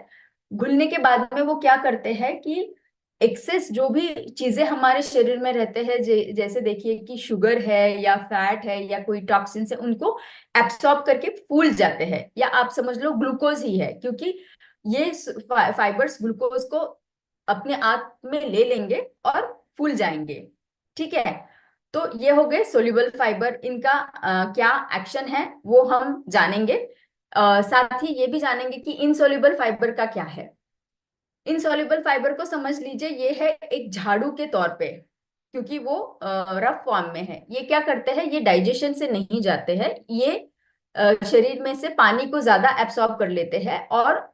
घुलने के बाद में वो क्या करते हैं कि एक्सेस जो भी चीजें हमारे शरीर में रहते हैं, जैसे देखिए कि शुगर है या फैट है या कोई टॉक्सिन है, उनको एब्सॉर्ब करके फूल जाते हैं। या आप समझ लो ग्लूकोज ही है, क्योंकि ये फाइबर्स ग्लूकोज को अपने आप में ले लेंगे और फूल जाएंगे। ठीक है, तो ये हो गए सोल्यूबल फाइबर। इनका क्या एक्शन है वो हम जानेंगे। साथ ही ये भी जानेंगे कि इनसोल्यूबल फाइबर का क्या है। इनसॉल्युबल फाइबर को समझ लीजिए ये है एक झाड़ू के तौर पे, क्योंकि वो रफ फॉर्म में है। ये क्या करते हैं, ये डाइजेशन से नहीं जाते हैं, ये शरीर में से पानी को ज्यादा एब्सॉर्ब कर लेते हैं और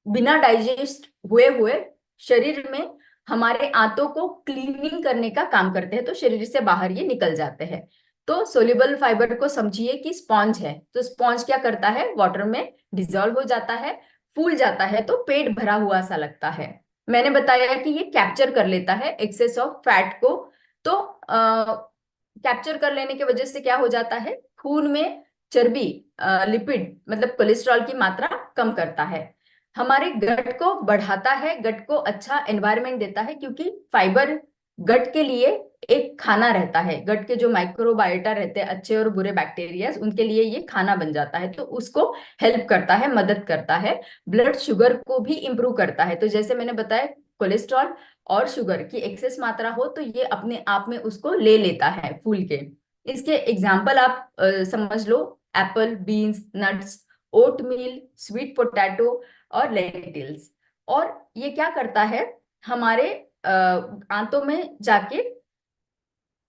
बिना डाइजेस्ट हुए हुए शरीर में हमारे आंतों को क्लीनिंग करने का काम करते हैं, तो शरीर से बाहर ये निकल जाते हैं। तो सोल्यूबल फाइबर को समझिए कि स्पॉन्ज है। तो स्पॉन्ज क्या करता है, वाटर में डिजोल्व हो जाता है, फूल जाता है, तो पेट भरा हुआ सा लगता है। मैंने बताया कि ये कैप्चर कर लेता है एक्सेस ऑफ फैट को। तो कैप्चर कर लेने की वजह से क्या हो जाता है, खून में चर्बी, लिपिड मतलब कोलेस्ट्रॉल की मात्रा कम करता है, हमारे गट को बढ़ाता है, गट को अच्छा एनवायरनमेंट देता है, क्योंकि फाइबर गट के लिए एक खाना रहता है। गट के जो माइक्रोबायोटा रहते हैं, अच्छे और बुरे बैक्टीरिया, उनके लिए ये खाना बन जाता है, तो उसको हेल्प करता है, मदद करता है। ब्लड शुगर को भी इंप्रूव करता है। तो जैसे मैंने बताया, कोलेस्ट्रॉल और शुगर की एक्सेस मात्रा हो तो ये अपने आप में उसको ले लेता है फूल के। इसके एग्जाम्पल आप समझ लो, एप्पल, बीन्स, नट्स, ओट मील, स्वीट पोटैटो और लेंटिल्स। और ये क्या करता है, हमारे आंतों में जाके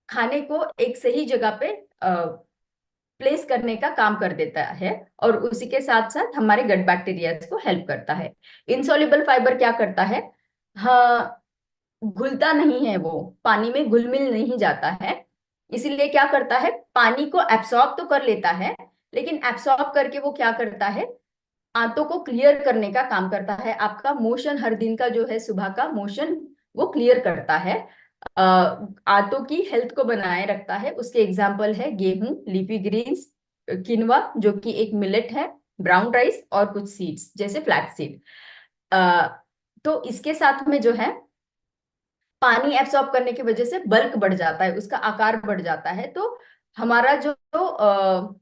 खाने को एक सही जगह पे प्लेस करने का काम कर देता है, और उसी के साथ साथ हमारे गट बैक्टीरिया को हेल्प करता है। इनसॉल्युबल फाइबर क्या करता है, हाँ, घुलता नहीं है, वो पानी में घुल मिल नहीं जाता है। इसीलिए क्या करता है, पानी को एब्सॉर्ब तो कर लेता है, लेकिन एब्सॉर्ब करके वो क्या करता है, आंतों को क्लियर करने का काम करता है। आपका मोशन हर दिन का जो है, सुबह का मोशन, वो क्लियर करता है, आंतों की हेल्थ को बनाए रखता है। उसके एग्जाम्पल है गेहूं, लीफी ग्रीन्स, किनवा जो कि एक मिलेट है, ब्राउन राइस, और कुछ सीड्स जैसे फ्लैक्स सीड। तो इसके साथ में जो है, पानी एब्सॉर्ब करने की वजह से बल्क बढ़ जाता है, उसका आकार बढ़ जाता है। तो हमारा जो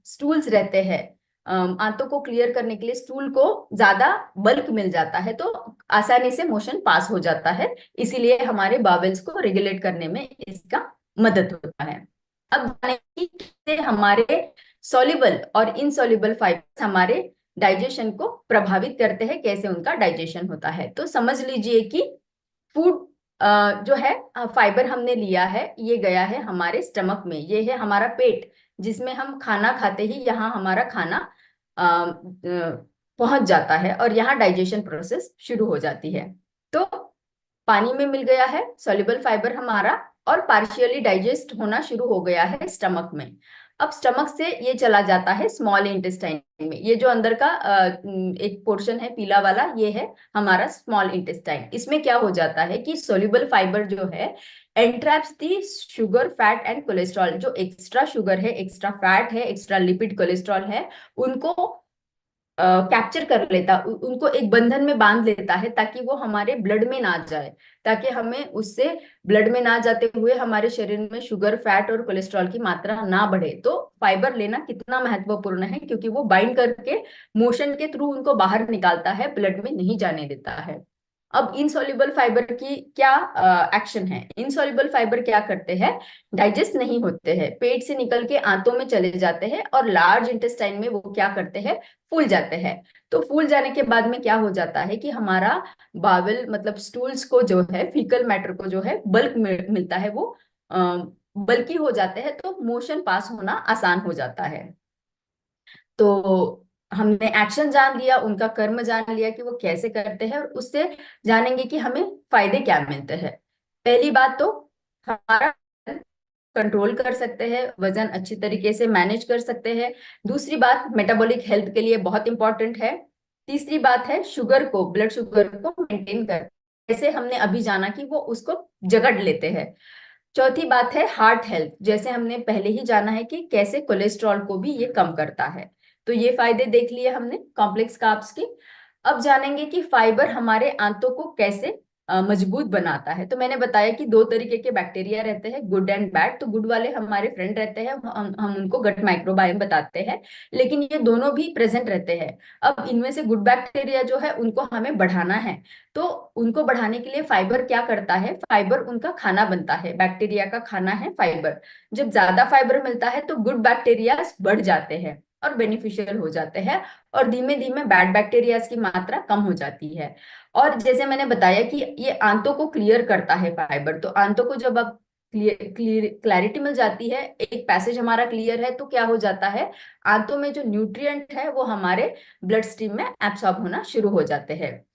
स्टूल्स रहते हैं, आंतों को क्लियर करने के लिए स्टूल को ज्यादा बल्क मिल जाता है, तो आसानी से मोशन पास हो जाता है। इसीलिए हमारे बावेल्स को रेगुलेट करने में इसका मदद होता है। अब जाने कि कैसे हमारे सॉल्युबल और इनसॉल्युबल फाइबर्स हमारे डाइजेशन को प्रभावित करते हैं, कैसे उनका डाइजेशन होता है। तो समझ लीजिए कि फूड जो है, फाइबर हमने लिया है, ये गया है हमारे स्टमक में, ये है हमारा पेट, जिसमें हम खाना खाते ही यहाँ हमारा खाना पहुंच जाता है और यहाँ डाइजेशन प्रोसेस शुरू हो जाती है। तो पानी में मिल गया है सॉल्युबल फाइबर हमारा, और पार्शियली डाइजेस्ट होना शुरू हो गया है स्टमक में। अब स्टमक से ये चला जाता है स्मॉल इंटेस्टाइन में। ये जो अंदर का एक पोर्शन है पीला वाला, ये है हमारा स्मॉल इंटेस्टाइन। इसमें क्या हो जाता है कि सोल्यूबल फाइबर जो है एंट्रैप्स दी शुगर, फैट एंड कोलेस्ट्रॉल। जो एक्स्ट्रा शुगर है, एक्स्ट्रा फैट है, एक्स्ट्रा लिपिड, कोलेस्ट्रॉल है, उनको कैप्चर कर लेता, उनको एक बंधन में बांध लेता है, ताकि वो हमारे ब्लड में ना जाए, ताकि हमें उससे ब्लड में ना जाते हुए हमारे शरीर में शुगर, फैट और कोलेस्ट्रॉल की मात्रा ना बढ़े। तो फाइबर लेना कितना महत्वपूर्ण है, क्योंकि वो बाइंड करके मोशन के थ्रू उनको बाहर निकालता है, ब्लड में नहीं जाने देता है। अब इनसॉल्युबल फाइबर की क्या एक्शन है, इनसॉल्युबल फाइबर क्या करते हैं, डाइजेस्ट नहीं होते हैं, पेट से निकल के आंतों में चले जाते हैं और लार्ज इंटेस्टाइन में वो क्या करते हैं, फूल जाते हैं। तो फूल जाने के बाद में क्या हो जाता है कि हमारा बावल मतलब स्टूल्स को जो है, फीकल मैटर को जो है बल्क मिलता है, वो बल्की हो जाते हैं, तो मोशन पास होना आसान हो जाता है। तो हमने एक्शन जान लिया, उनका कर्म जान लिया कि वो कैसे करते हैं, और उससे जानेंगे कि हमें फायदे क्या मिलते हैं। पहली बात तो हमारा कंट्रोल कर सकते हैं, वजन अच्छी तरीके से मैनेज कर सकते हैं। दूसरी बात मेटाबॉलिक हेल्थ के लिए बहुत इंपॉर्टेंट है। तीसरी बात है शुगर को, ब्लड शुगर को मेंटेन कर, जैसे हमने अभी जाना कि वो उसको जगड़ लेते हैं। चौथी बात है हार्ट हेल्थ, जैसे हमने पहले ही जाना है कि कैसे कोलेस्ट्रॉल को भी ये कम करता है। तो ये फायदे देख लिए हमने कॉम्प्लेक्स कार्ब्स की। अब जानेंगे कि फाइबर हमारे आंतों को कैसे मजबूत बनाता है। तो मैंने बताया कि दो तरीके के बैक्टीरिया रहते हैं, गुड एंड बैड। तो गुड वाले हमारे फ्रेंड रहते हैं, हम उनको गट माइक्रोबायोम बताते हैं, लेकिन ये दोनों भी प्रेजेंट रहते हैं। अब इनमें से गुड बैक्टीरिया जो है उनको हमें बढ़ाना है, तो उनको बढ़ाने के लिए फाइबर क्या करता है, फाइबर उनका खाना बनता है, बैक्टीरिया का खाना है फाइबर। जब ज्यादा फाइबर मिलता है तो गुड बैक्टीरिया बढ़ जाते हैं और बेनिफिशियल हो जाते हैं, और धीमे धीमे बैड बैक्टीरियाज की मात्रा कम हो जाती है। और जैसे मैंने बताया कि ये आंतों को क्लियर करता है फाइबर, तो आंतों को जब अब क्लैरिटी मिल जाती है, एक पैसेज हमारा क्लियर है, तो क्या हो जाता है, आंतों में जो न्यूट्रिएंट है वो हमारे ब्लड स्ट्रीम में एब्सॉर्ब होना शुरू हो जाते हैं।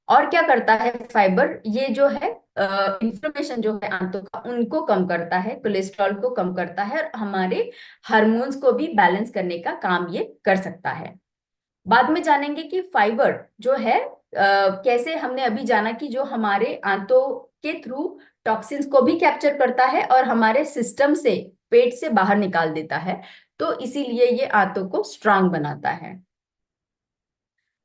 और क्या करता है फाइबर, ये जो है इंफ्लेमेशन जो है आंतों का उनको कम करता है, कोलेस्ट्रॉल को कम करता है, और हमारे हार्मोन्स को भी बैलेंस करने का काम ये कर सकता है। बाद में जानेंगे कि फाइबर जो है कैसे, हमने अभी जाना कि जो हमारे आंतों के थ्रू टॉक्सिन्स को भी कैप्चर करता है और हमारे सिस्टम से, पेट से बाहर निकाल देता है, तो इसीलिए ये आंतों को स्ट्रांग बनाता है।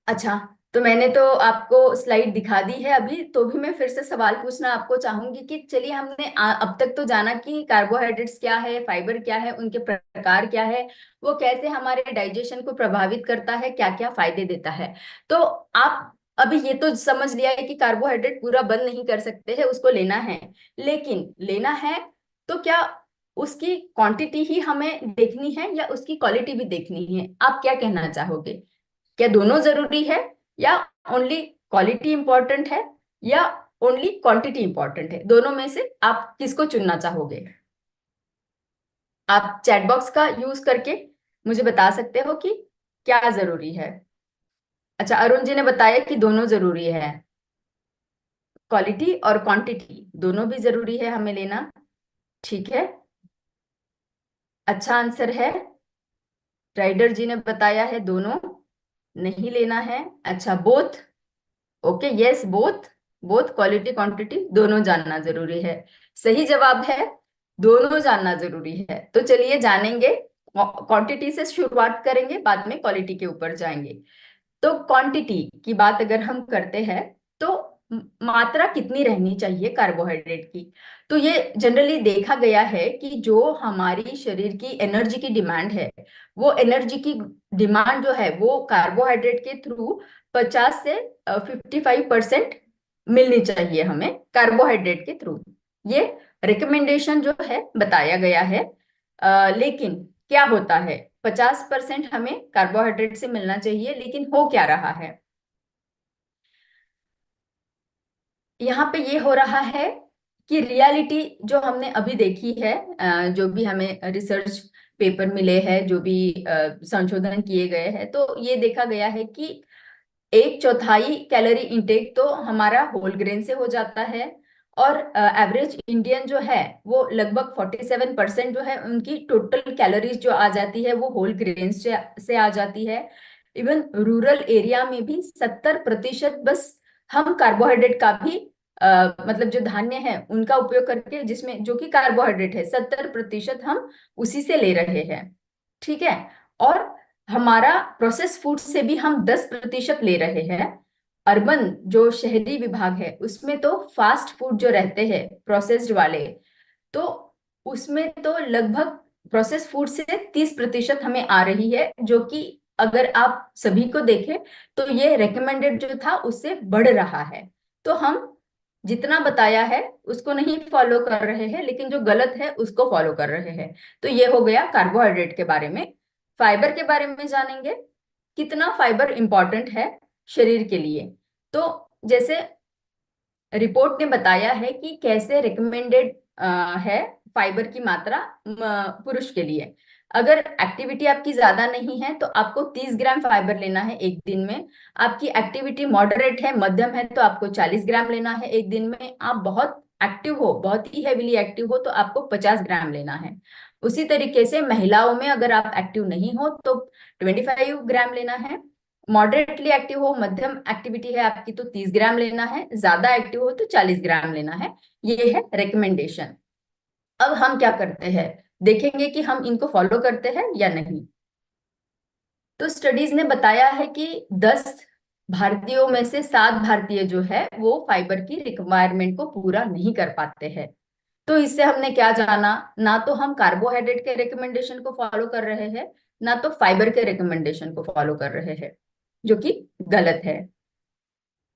अच्छा, तो मैंने तो आपको स्लाइड दिखा दी है अभी, तो भी मैं फिर से सवाल पूछना आपको चाहूंगी कि चलिए हमने अब तक तो जाना कि कार्बोहाइड्रेट्स क्या है, फाइबर क्या है, उनके प्रकार क्या है, वो कैसे हमारे डाइजेशन को प्रभावित करता है, क्या क्या फायदे देता है। तो आप अभी ये तो समझ लिया है कि कार्बोहाइड्रेट पूरा बंद नहीं कर सकते हैं, उसको लेना है, लेकिन लेना है तो क्या उसकी क्वांटिटी ही हमें देखनी है या उसकी क्वालिटी भी देखनी है? आप क्या कहना चाहोगे? क्या दोनों जरूरी है, या ओनली क्वालिटी इंपॉर्टेंट है, या ओनली क्वांटिटी इंपॉर्टेंट है? दोनों में से आप किसको चुनना चाहोगे? आप चैट बॉक्स का यूज करके मुझे बता सकते हो कि क्या जरूरी है। अच्छा, अरुण जी ने बताया कि दोनों जरूरी है, क्वालिटी और क्वांटिटी दोनों भी जरूरी है हमें लेना। ठीक है, अच्छा आंसर है। राइडर जी ने बताया है दोनों नहीं लेना है। अच्छा, both, okay, yes both, both quality quantity दोनों जानना जरूरी है। सही जवाब है, दोनों जानना जरूरी है। तो चलिए जानेंगे, क्वांटिटी से शुरुआत करेंगे, बाद में क्वालिटी के ऊपर जाएंगे। तो क्वांटिटी की बात अगर हम करते हैं, तो मात्रा कितनी रहनी चाहिए कार्बोहाइड्रेट की? तो ये जनरली देखा गया है कि जो हमारी शरीर की एनर्जी की डिमांड है, वो एनर्जी की डिमांड जो है वो कार्बोहाइड्रेट के थ्रू 50 से 55% मिलनी चाहिए हमें कार्बोहाइड्रेट के थ्रू। ये रिकमेंडेशन जो है बताया गया है। लेकिन क्या होता है, 50% हमें कार्बोहाइड्रेट से मिलना चाहिए, लेकिन हो क्या रहा है, यहाँ पे ये हो रहा है कि रियलिटी जो हमने अभी देखी है, जो भी हमें रिसर्च पेपर मिले हैं, जो भी संशोधन किए गए हैं, तो ये देखा गया है कि एक चौथाई कैलोरी इंटेक तो हमारा होल ग्रेन से हो जाता है, और एवरेज इंडियन जो है वो लगभग 47% जो है उनकी टोटल कैलोरीज जो आ जाती है वो होल ग्रेन से आ जाती है। इवन रूरल एरिया में भी 70% बस हम कार्बोहाइड्रेट का भी मतलब जो धान्य है उनका उपयोग करके, जिसमें जो कि कार्बोहाइड्रेट है, 70% हम उसी से ले रहे हैं। ठीक है, और हमारा प्रोसेस फूड से भी हम 10% ले रहे हैं। अर्बन जो शहरी विभाग है उसमें तो फास्ट फूड जो रहते हैं प्रोसेस्ड वाले, तो उसमें तो लगभग प्रोसेस फूड से 30% हमें आ रही है, जो कि अगर आप सभी को देखें तो ये रेकमेंडेड जो था उससे बढ़ रहा है। तो हम जितना बताया है उसको नहीं फॉलो कर रहे हैं, लेकिन जो गलत है उसको फॉलो कर रहे हैं। तो ये हो गया कार्बोहाइड्रेट के बारे में। फाइबर के बारे में जानेंगे, कितना फाइबर इंपॉर्टेंट है शरीर के लिए। तो जैसे रिपोर्ट ने बताया है कि कैसे रिकमेंडेड है फाइबर की मात्रा पुरुष के लिए। अगर एक्टिविटी आपकी ज्यादा नहीं है तो आपको 30 ग्राम फाइबर लेना है एक दिन में। आपकी एक्टिविटी मॉडरेट है, मध्यम है, तो आपको 40 ग्राम लेना है एक दिन में। आप बहुत एक्टिव हो, बहुत ही हेविली एक्टिव हो, तो आपको 50 ग्राम लेना है। उसी तरीके से महिलाओं में अगर आप एक्टिव नहीं हो तो 25 ग्राम लेना है। मॉडरेटली एक्टिव हो, मध्यम एक्टिविटी है आपकी, तो 30 ग्राम लेना है। ज्यादा एक्टिव हो तो 40 ग्राम लेना है। ये है रिकमेंडेशन। अब हम क्या करते हैं, देखेंगे कि हम इनको फॉलो करते हैं या नहीं। तो स्टडीज ने बताया है कि 10 भारतीयों में से 7 भारतीय जो है वो फाइबर की रिक्वायरमेंट को पूरा नहीं कर पाते हैं। तो इससे हमने क्या जाना, ना तो हम कार्बोहाइड्रेट के रिकमेंडेशन को फॉलो कर रहे हैं, ना तो फाइबर के रिकमेंडेशन को फॉलो कर रहे हैं, जो कि गलत है।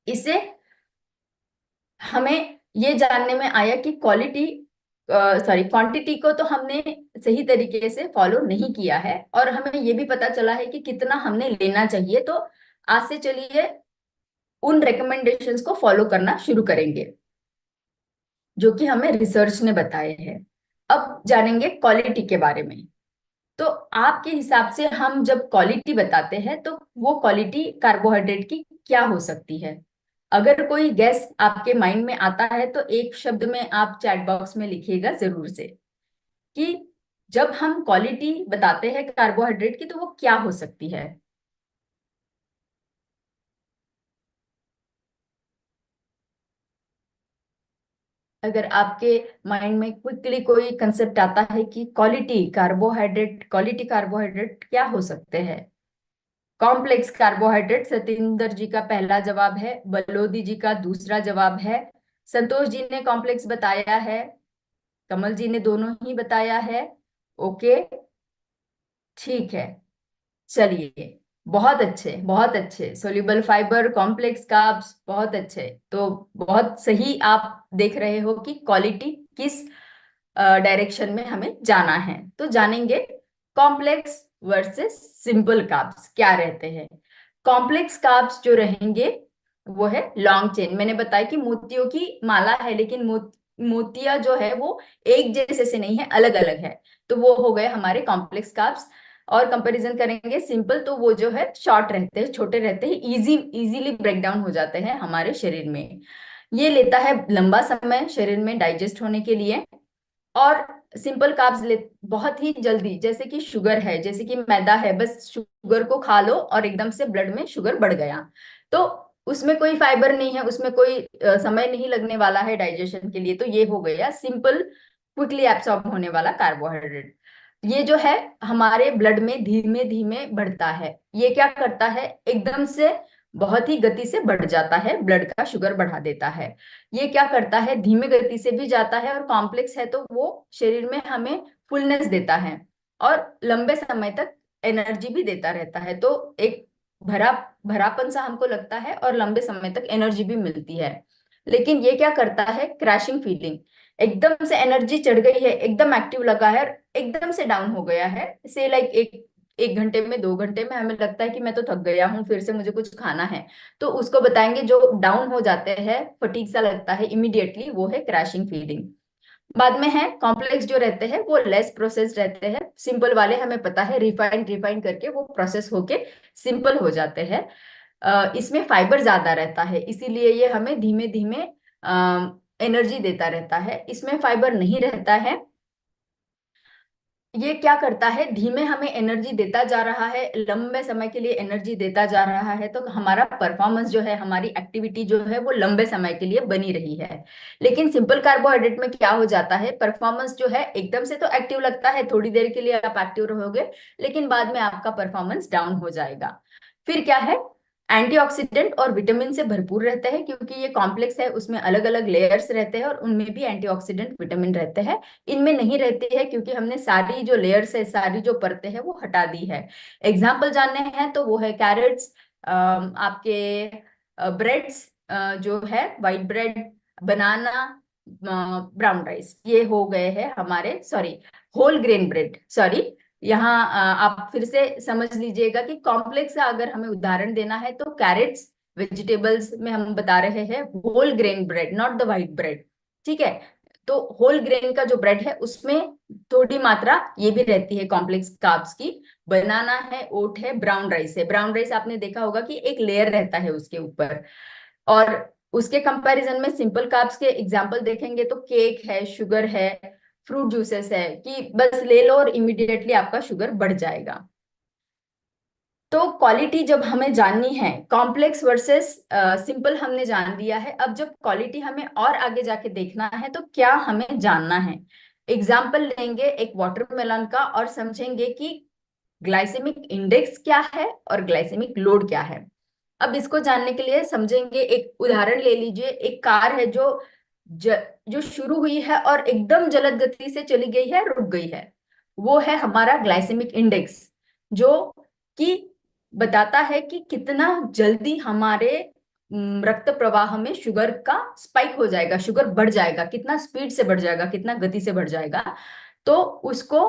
इससे हमें ये जानने में आया कि क्वांटिटी को तो हमने सही तरीके से फॉलो नहीं किया है, और हमें ये भी पता चला है कि कितना हमने लेना चाहिए। तो आज से चलिए उन रिकमेंडेशंस को फॉलो करना शुरू करेंगे जो कि हमें रिसर्च ने बताए हैं। अब जानेंगे क्वालिटी के बारे में। तो आपके हिसाब से हम जब क्वालिटी बताते हैं तो वो क्वालिटी कार्बोहाइड्रेट की क्या हो सकती है? अगर कोई गैस आपके माइंड में आता है तो एक शब्द में आप चैट बॉक्स में लिखिएगा जरूर से, कि जब हम क्वालिटी बताते हैं कार्बोहाइड्रेट की तो वो क्या हो सकती है। अगर आपके माइंड में क्विकली कोई कंसेप्ट आता है कि क्वालिटी कार्बोहाइड्रेट क्या हो सकते हैं। कॉम्प्लेक्स कार्बोहाइड्रेट सतिंदर जी का पहला जवाब है, बलोदी जी का दूसरा जवाब है, संतोष जी ने कॉम्प्लेक्स बताया है, कमल जी ने दोनों ही बताया है। ओके, ठीक है, चलिए, बहुत अच्छे, बहुत अच्छे। सोल्यूबल फाइबर, कॉम्प्लेक्स कार्ब्स, बहुत अच्छे। तो बहुत सही, आप देख रहे हो कि क्वालिटी किस डायरेक्शन में हमें जाना है। तो जानेंगे कॉम्प्लेक्स वर्सेस सिंपल कार्ब्स क्या रहते हैं। कॉम्प्लेक्स कार्ब्स जो रहेंगे वो है लॉन्ग चेन। मैंने बताया कि मोतियों की माला है, लेकिन मोतिया जो है वो एक जैसे से नहीं है, अलग अलग है। तो वो हो गए हमारे कॉम्प्लेक्स कार्ब्स। और कंपैरिजन करेंगे सिंपल, तो वो जो है शॉर्ट रहते हैं, छोटे रहते हैं, इजीली ब्रेक डाउन हो जाते हैं हमारे शरीर में। ये लेता है लंबा समय शरीर में डाइजेस्ट होने के लिए। और सिंपल कार्ब्स ले बहुत ही जल्दी, जैसे कि शुगर है, जैसे कि मैदा है, बस शुगर को खा लो और एकदम से ब्लड में शुगर बढ़ गया। तो उसमें कोई फाइबर नहीं है, उसमें कोई समय नहीं लगने वाला है डाइजेशन के लिए। तो ये हो गया सिंपल, क्विकली एब्सॉर्ब होने वाला कार्बोहाइड्रेट। ये जो है हमारे ब्लड में धीमे धीमे बढ़ता है। ये क्या करता है, एकदम से बहुत ही गति से बढ़ जाता है, ब्लड का शुगर बढ़ा देता है। ये क्या करता है, धीमे गति से भी जाता है, और कॉम्प्लेक्स है तो वो शरीर में हमें फुलनेस देता है और लंबे समय तक एनर्जी भी देता रहता है। तो एक भरा भरापन सा हमको लगता है और लंबे समय तक एनर्जी भी मिलती है। लेकिन ये क्या करता है, क्रैशिंग फीलिंग, एकदम से एनर्जी चढ़ गई है, एकदम एक्टिव लगा है, और एकदम से डाउन हो गया है। से लाइक एक एक घंटे में, 2 घंटे में हमें लगता है कि मैं तो थक गया हूँ, फिर से मुझे कुछ खाना है। तो उसको बताएंगे, जो डाउन हो जाते हैं, फटीग सा लगता है इमीडिएटली, वो है क्रैशिंग फीलिंग। बाद में है कॉम्प्लेक्स जो रहते हैं वो लेस प्रोसेस रहते हैं। सिंपल वाले हमें पता है रिफाइंड रिफाइंड करके वो प्रोसेस होके सिंपल हो जाते हैं। इसमें फाइबर ज्यादा रहता है, इसीलिए ये हमें धीमे धीमे एनर्जी देता रहता है। इसमें फाइबर नहीं रहता है। ये क्या करता है, धीमे हमें एनर्जी देता जा रहा है, लंबे समय के लिए एनर्जी देता जा रहा है, तो हमारा परफॉर्मेंस जो है, हमारी एक्टिविटी जो है वो लंबे समय के लिए बनी रही है। लेकिन सिंपल कार्बोहाइड्रेट में क्या हो जाता है, परफॉर्मेंस जो है एकदम से तो एक्टिव लगता है, थोड़ी देर के लिए आप एक्टिव रहोगे, लेकिन बाद में आपका परफॉर्मेंस डाउन हो जाएगा। फिर क्या है, एंटीऑक्सीडेंट और विटामिन से भरपूर रहते हैं, क्योंकि ये कॉम्प्लेक्स है, उसमें अलग अलग लेयर्स रहते हैं और उनमें भी एंटीऑक्सीडेंट विटामिन रहते हैं। इनमें नहीं रहती है क्योंकि हमने सारी जो लेयर्स है, सारी जो परतें हैं वो हटा दी है। एग्जाम्पल जानने हैं तो वो है कैरेट्स, आपके ब्रेड्स जो है, white bread, banana, brown rice, ये हो गए हैं हमारे, sorry, whole grain bread, sorry. यहाँ आप फिर से समझ लीजिएगा कि कॉम्प्लेक्स का अगर हमें उदाहरण देना है तो कैरेट्स, वेजिटेबल्स में हम बता रहे हैं whole grain bread, not the white bread, ठीक है। तो होल ग्रेन का जो ब्रेड है उसमें थोड़ी मात्रा ये भी रहती है कॉम्प्लेक्स कार्ब्स की। बनाना है, ओट है, ब्राउन राइस है। ब्राउन राइस आपने देखा होगा कि एक लेयर रहता है उसके ऊपर। और उसके कंपैरिजन में सिंपल कार्ब्स के एग्जांपल देखेंगे तो केक है, शुगर है, फ्रूट जूसेस है, कि बस ले लो और इमीडिएटली आपका शुगर बढ़ जाएगा। तो क्वालिटी जब हमें जाननी है, कॉम्प्लेक्स वर्सेस सिंपल हमने जान लिया है, अब जब क्वालिटी हमें और आगे जाके देखना है तो क्या हमें जानना है। एग्जाम्पल लेंगे एक वाटरमेलन का और समझेंगे कि ग्लाइसेमिक इंडेक्स क्या है और ग्लाइसेमिक लोड क्या है। अब इसको जानने के लिए समझेंगे, एक उदाहरण ले लीजिए। एक कार है जो शुरू हुई है और एकदम जलद गति से चली गई है, रुक गई है। वो है हमारा ग्लाइसेमिक इंडेक्स, जो कि बताता है कि कितना जल्दी हमारे रक्त प्रवाह में शुगर का स्पाइक हो जाएगा, शुगर बढ़ जाएगा, कितना स्पीड से बढ़ जाएगा, कितना गति से बढ़ जाएगा। तो उसको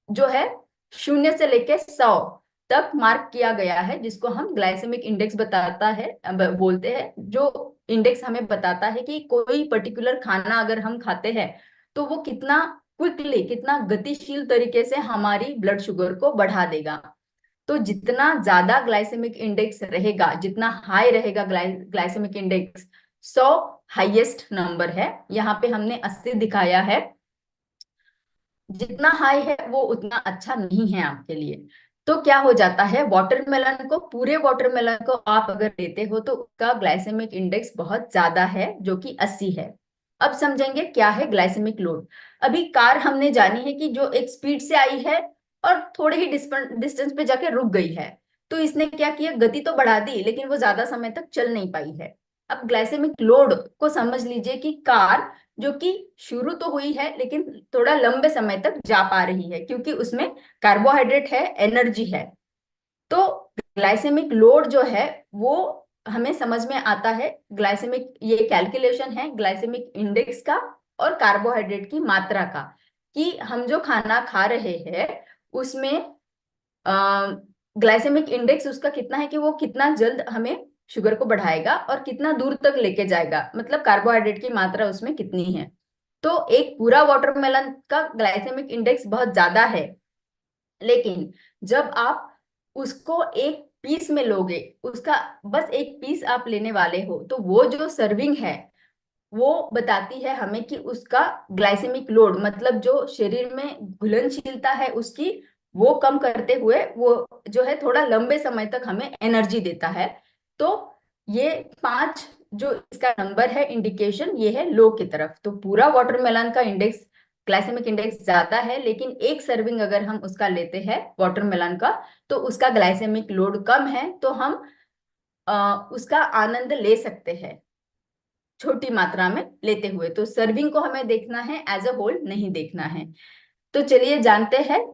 जो है 0 से लेके 100 तक मार्क किया गया है, जिसको हम ग्लाइसेमिक इंडेक्स बताता है, बोलते हैं। जो इंडेक्स हमें बताता है कि कोई पर्टिकुलर खाना अगर हम खाते हैं तो वो कितना क्विकली, कितना गतिशील तरीके से हमारी ब्लड शुगर को बढ़ा देगा। तो जितना ज्यादा ग्लाइसेमिक इंडेक्स रहेगा, जितना हाई रहेगा ग्लाइसेमिक इंडेक्स, 100 हाईएस्ट नंबर है। यहाँ पे हमने 80 दिखाया है। जितना हाई है वो उतना अच्छा नहीं है आपके लिए। तो क्या हो जाता है, वाटरमेलन को, पूरे वाटरमेलन को आप अगर लेते हो तो उसका ग्लाइसेमिक इंडेक्स बहुत ज्यादा है, जो कि 80 है। अब समझेंगे क्या है ग्लाइसेमिक लोड। अभी कार हमने जानी है कि जो एक स्पीड से आई है और थोड़े ही डिस्टेंस पे जाके रुक गई है। तो इसने क्या किया, गति तो बढ़ा दी लेकिन वो ज्यादा समय तक चल नहीं पाई है। अब ग्लाइसेमिक लोड को समझ लीजिए कि कार जो कि शुरू तो हुई है लेकिन थोड़ा लंबे समय तक जा पा रही है, क्योंकि उसमें कार्बोहाइड्रेट है, एनर्जी है। तो ग्लाइसेमिक लोड जो है वो हमें समझ में आता है। ग्लाइसेमिक, ये कैलकुलेशन है ग्लाइसेमिक इंडेक्स का और कार्बोहाइड्रेट की मात्रा का, कि हम जो खाना खा रहे हैं उसमें ग्लाइसेमिक इंडेक्स उसका कितना है, कि वो कितना जल्द हमें शुगर को बढ़ाएगा और कितना दूर तक लेके जाएगा, मतलब कार्बोहाइड्रेट की मात्रा उसमें कितनी है। तो एक पूरा वाटरमेलन का ग्लाइसेमिक इंडेक्स बहुत ज्यादा है, लेकिन जब आप उसको एक पीस में लोगे, उसका बस एक पीस आप लेने वाले हो, तो वो जो सर्विंग है वो बताती है हमें कि उसका ग्लाइसेमिक लोड, मतलब जो शरीर में घुलनशीलता है उसकी, वो कम करते हुए वो जो है थोड़ा लंबे समय तक हमें एनर्जी देता है। तो ये 5 जो इसका नंबर है इंडिकेशन, ये है लो की तरफ। तो पूरा वाटरमेलन का इंडेक्स, ग्लाइसेमिक इंडेक्स ज्यादा है, लेकिन एक सर्विंग अगर हम उसका लेते हैं वाटरमेलन का तो उसका ग्लाइसेमिक लोड कम है, तो हम उसका आनंद ले सकते हैं छोटी मात्रा में लेते हुए। तो सर्विंग को हमें देखना है, एज अ होल नहीं देखना है। तो चलिए जानते हैं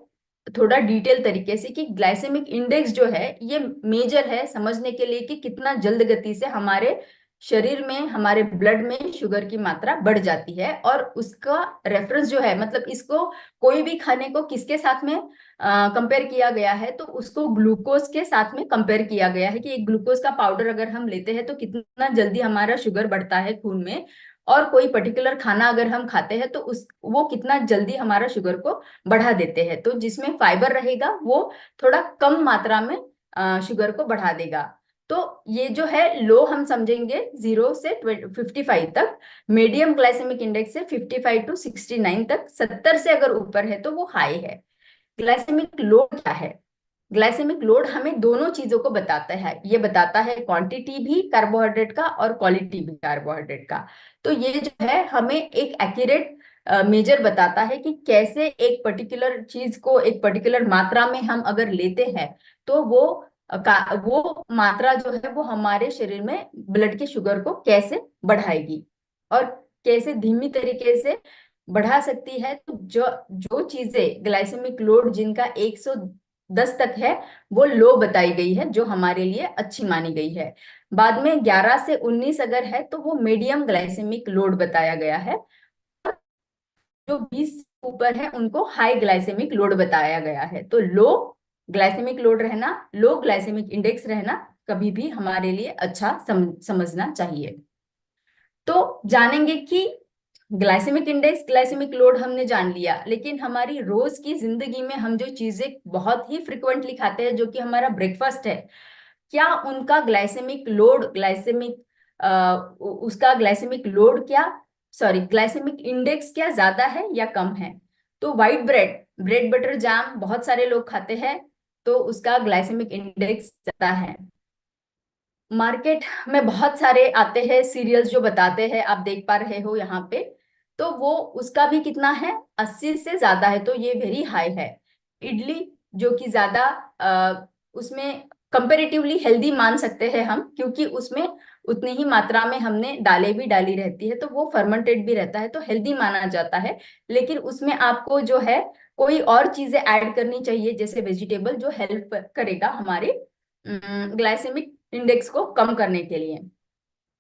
थोड़ा डिटेल तरीके से कि ग्लाइसेमिक इंडेक्स जो है ये मेजर है समझने के लिए कि कितना जल्द गति से हमारे शरीर में, हमारे ब्लड में शुगर की मात्रा बढ़ जाती है। और उसका रेफरेंस जो है, मतलब इसको कोई भी खाने को किसके साथ में कंपेयर किया गया है, तो उसको ग्लूकोज के साथ में कंपेयर किया गया है, कि एक ग्लूकोज का पाउडर अगर हम लेते हैं तो कितना जल्दी हमारा शुगर बढ़ता है खून में। और कोई पर्टिकुलर खाना अगर हम खाते हैं तो उस वो कितना जल्दी हमारा शुगर को बढ़ा देते हैं। तो जिसमें फाइबर रहेगा वो थोड़ा कम मात्रा में शुगर को बढ़ा देगा। तो ये जो है लो हम समझेंगे 0 से 55 तक, मीडियम ग्लाइसेमिक इंडेक्स से 55 टू 69 तक, 70 से अगर ऊपर है तो वो हाई है। ग्लाइसेमिक लोड क्या है, ग्लाइसेमिक लोड हमें दोनों चीजों को बताता है। ये बताता है क्वांटिटी भी कार्बोहाइड्रेट का और क्वालिटी भी कार्बोहाइड्रेट का। तो ये जो है हमें एक एक्यूरेट मेजर बताता है कि कैसे एक पर्टिकुलर चीज को एक पर्टिकुलर मात्रा में हम अगर लेते हैं तो वो मात्रा जो है वो हमारे शरीर में ब्लड के शुगर को कैसे बढ़ाएगी और कैसे धीमी तरीके से बढ़ा सकती है। तो जो जो चीजें ग्लाइसेमिक लोड जिनका 110 तक है वो लो बताई गई है, जो हमारे लिए अच्छी मानी गई है। बाद में 11 से 19 अगर है तो वो मीडियम ग्लाइसेमिक लोड बताया गया है। जो 20 से ऊपर है उनको हाई ग्लाइसेमिक लोड बताया गया है। तो लो ग्लाइसेमिक लोड रहना, लो ग्लाइसेमिक इंडेक्स रहना कभी भी हमारे लिए अच्छा समझना चाहिए। तो जानेंगे कि ग्लाइसेमिक लोड हमने जान लिया, लेकिन हमारी रोज की जिंदगी में हम जो चीजें बहुत ही फ्रिक्वेंटली खाते हैं, जो कि हमारा ब्रेकफास्ट है, क्या उनका उसका ग्लाइसेमिक लोड क्या, सॉरी, ग्लाइसेमिक इंडेक्स क्या ज्यादा है या कम है? तो व्हाइट ब्रेड बटर जैम बहुत सारे लोग खाते हैं, तो उसका ग्लाइसेमिक इंडेक्स ज्यादा है। मार्केट में बहुत सारे आते हैं सीरियल्स जो बताते हैं, आप देख पा रहे हो यहाँ पे, तो वो उसका भी कितना है, 80 से ज्यादा है, तो ये वेरी हाई है। इडली जो कि ज्यादा उसमें कंपेरेटिवली हेल्दी मान सकते हैं हम, क्योंकि उसमें उतनी ही मात्रा में हमने दालें भी डाली रहती है, तो वो फर्मेंटेड भी रहता है, तो हेल्दी माना जाता है। लेकिन उसमें आपको जो है कोई और चीजें ऐड करनी चाहिए, जैसे वेजिटेबल, जो हेल्प करेगा हमारे ग्लाइसेमिक इंडेक्स को कम करने के लिए।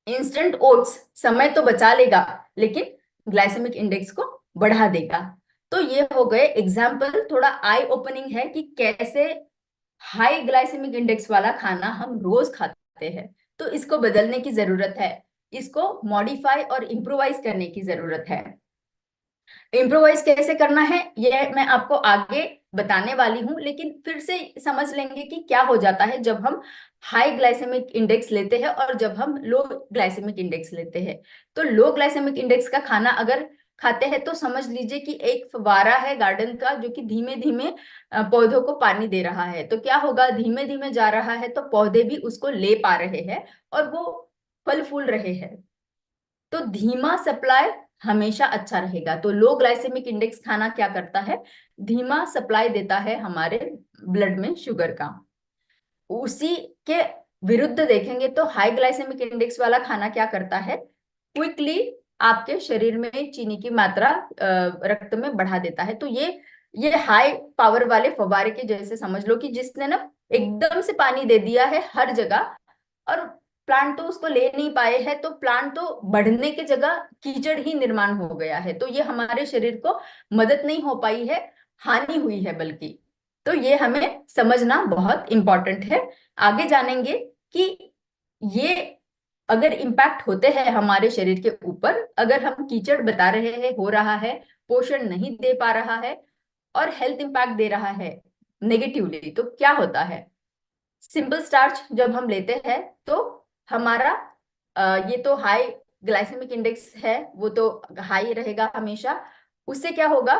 इंस्टेंट ओट्स समय तो बचा लेगा, लेकिन ग्लाइसेमिक इंडेक्स को बढ़ा देगा। तो ये हो गए एग्जाम्पल, थोड़ा आई ओपनिंग है कि कैसे हाई ग्लाइसेमिक इंडेक्स वाला खाना हम रोज खाते हैं। तो इसको बदलने की जरूरत है, इसको मॉडिफाई और इम्प्रोवाइज करने की जरूरत है। इम्प्रोवाइज कैसे करना है ये मैं आपको आगे बताने वाली हूँ, लेकिन फिर से समझ लेंगे कि क्या हो जाता है जब हम हाई ग्लाइसेमिक इंडेक्स लेते हैं और जब हम लो ग्लाइसेमिक इंडेक्स लेते हैं। तो लो ग्लाइसेमिक इंडेक्स का खाना अगर खाते हैं तो समझ लीजिए कि एक फव्वारा है गार्डन का, जो कि धीमे धीमे पौधों को पानी दे रहा है। तो क्या होगा, धीमे धीमे जा रहा है तो पौधे भी उसको ले पा रहे हैं और वो फल फूल रहे हैं। तो धीमा सप्लाई हमेशा अच्छा रहेगा। तो लो ग्लाइसेमिक इंडेक्स खाना क्या करता है, धीमा सप्लाई देता है हमारे ब्लड में शुगर का। उसी के विरुद्ध देखेंगे तो हाई ग्लाइसेमिक इंडेक्स वाला खाना क्या करता है, क्विकली आपके शरीर में चीनी की मात्रा रक्त में बढ़ा देता है। तो ये हाई पावर वाले फव्वारे के जैसे समझ लो कि जिसने ना एकदम से पानी दे दिया है हर जगह, और प्लांट तो उसको ले नहीं पाए हैं, तो प्लांट तो बढ़ने की जगह कीचड़ ही निर्माण हो गया है। तो ये हमारे शरीर को मदद नहीं हो पाई है, हानि हुई है बल्कि। तो ये हमें समझना बहुत इंपॉर्टेंट है। आगे जानेंगे कि ये अगर इम्पैक्ट होते हैं हमारे शरीर के ऊपर, अगर हम कीचड़ बता रहे हैं हो रहा है, पोषण नहीं दे पा रहा है और हेल्थ इम्पैक्ट दे रहा है नेगेटिवली, तो क्या होता है। सिंपल स्टार्च जब हम लेते हैं तो हमारा ये तो हाई ग्लाइसेमिक इंडेक्स है, वो तो हाई रहेगा हमेशा। उससे क्या होगा,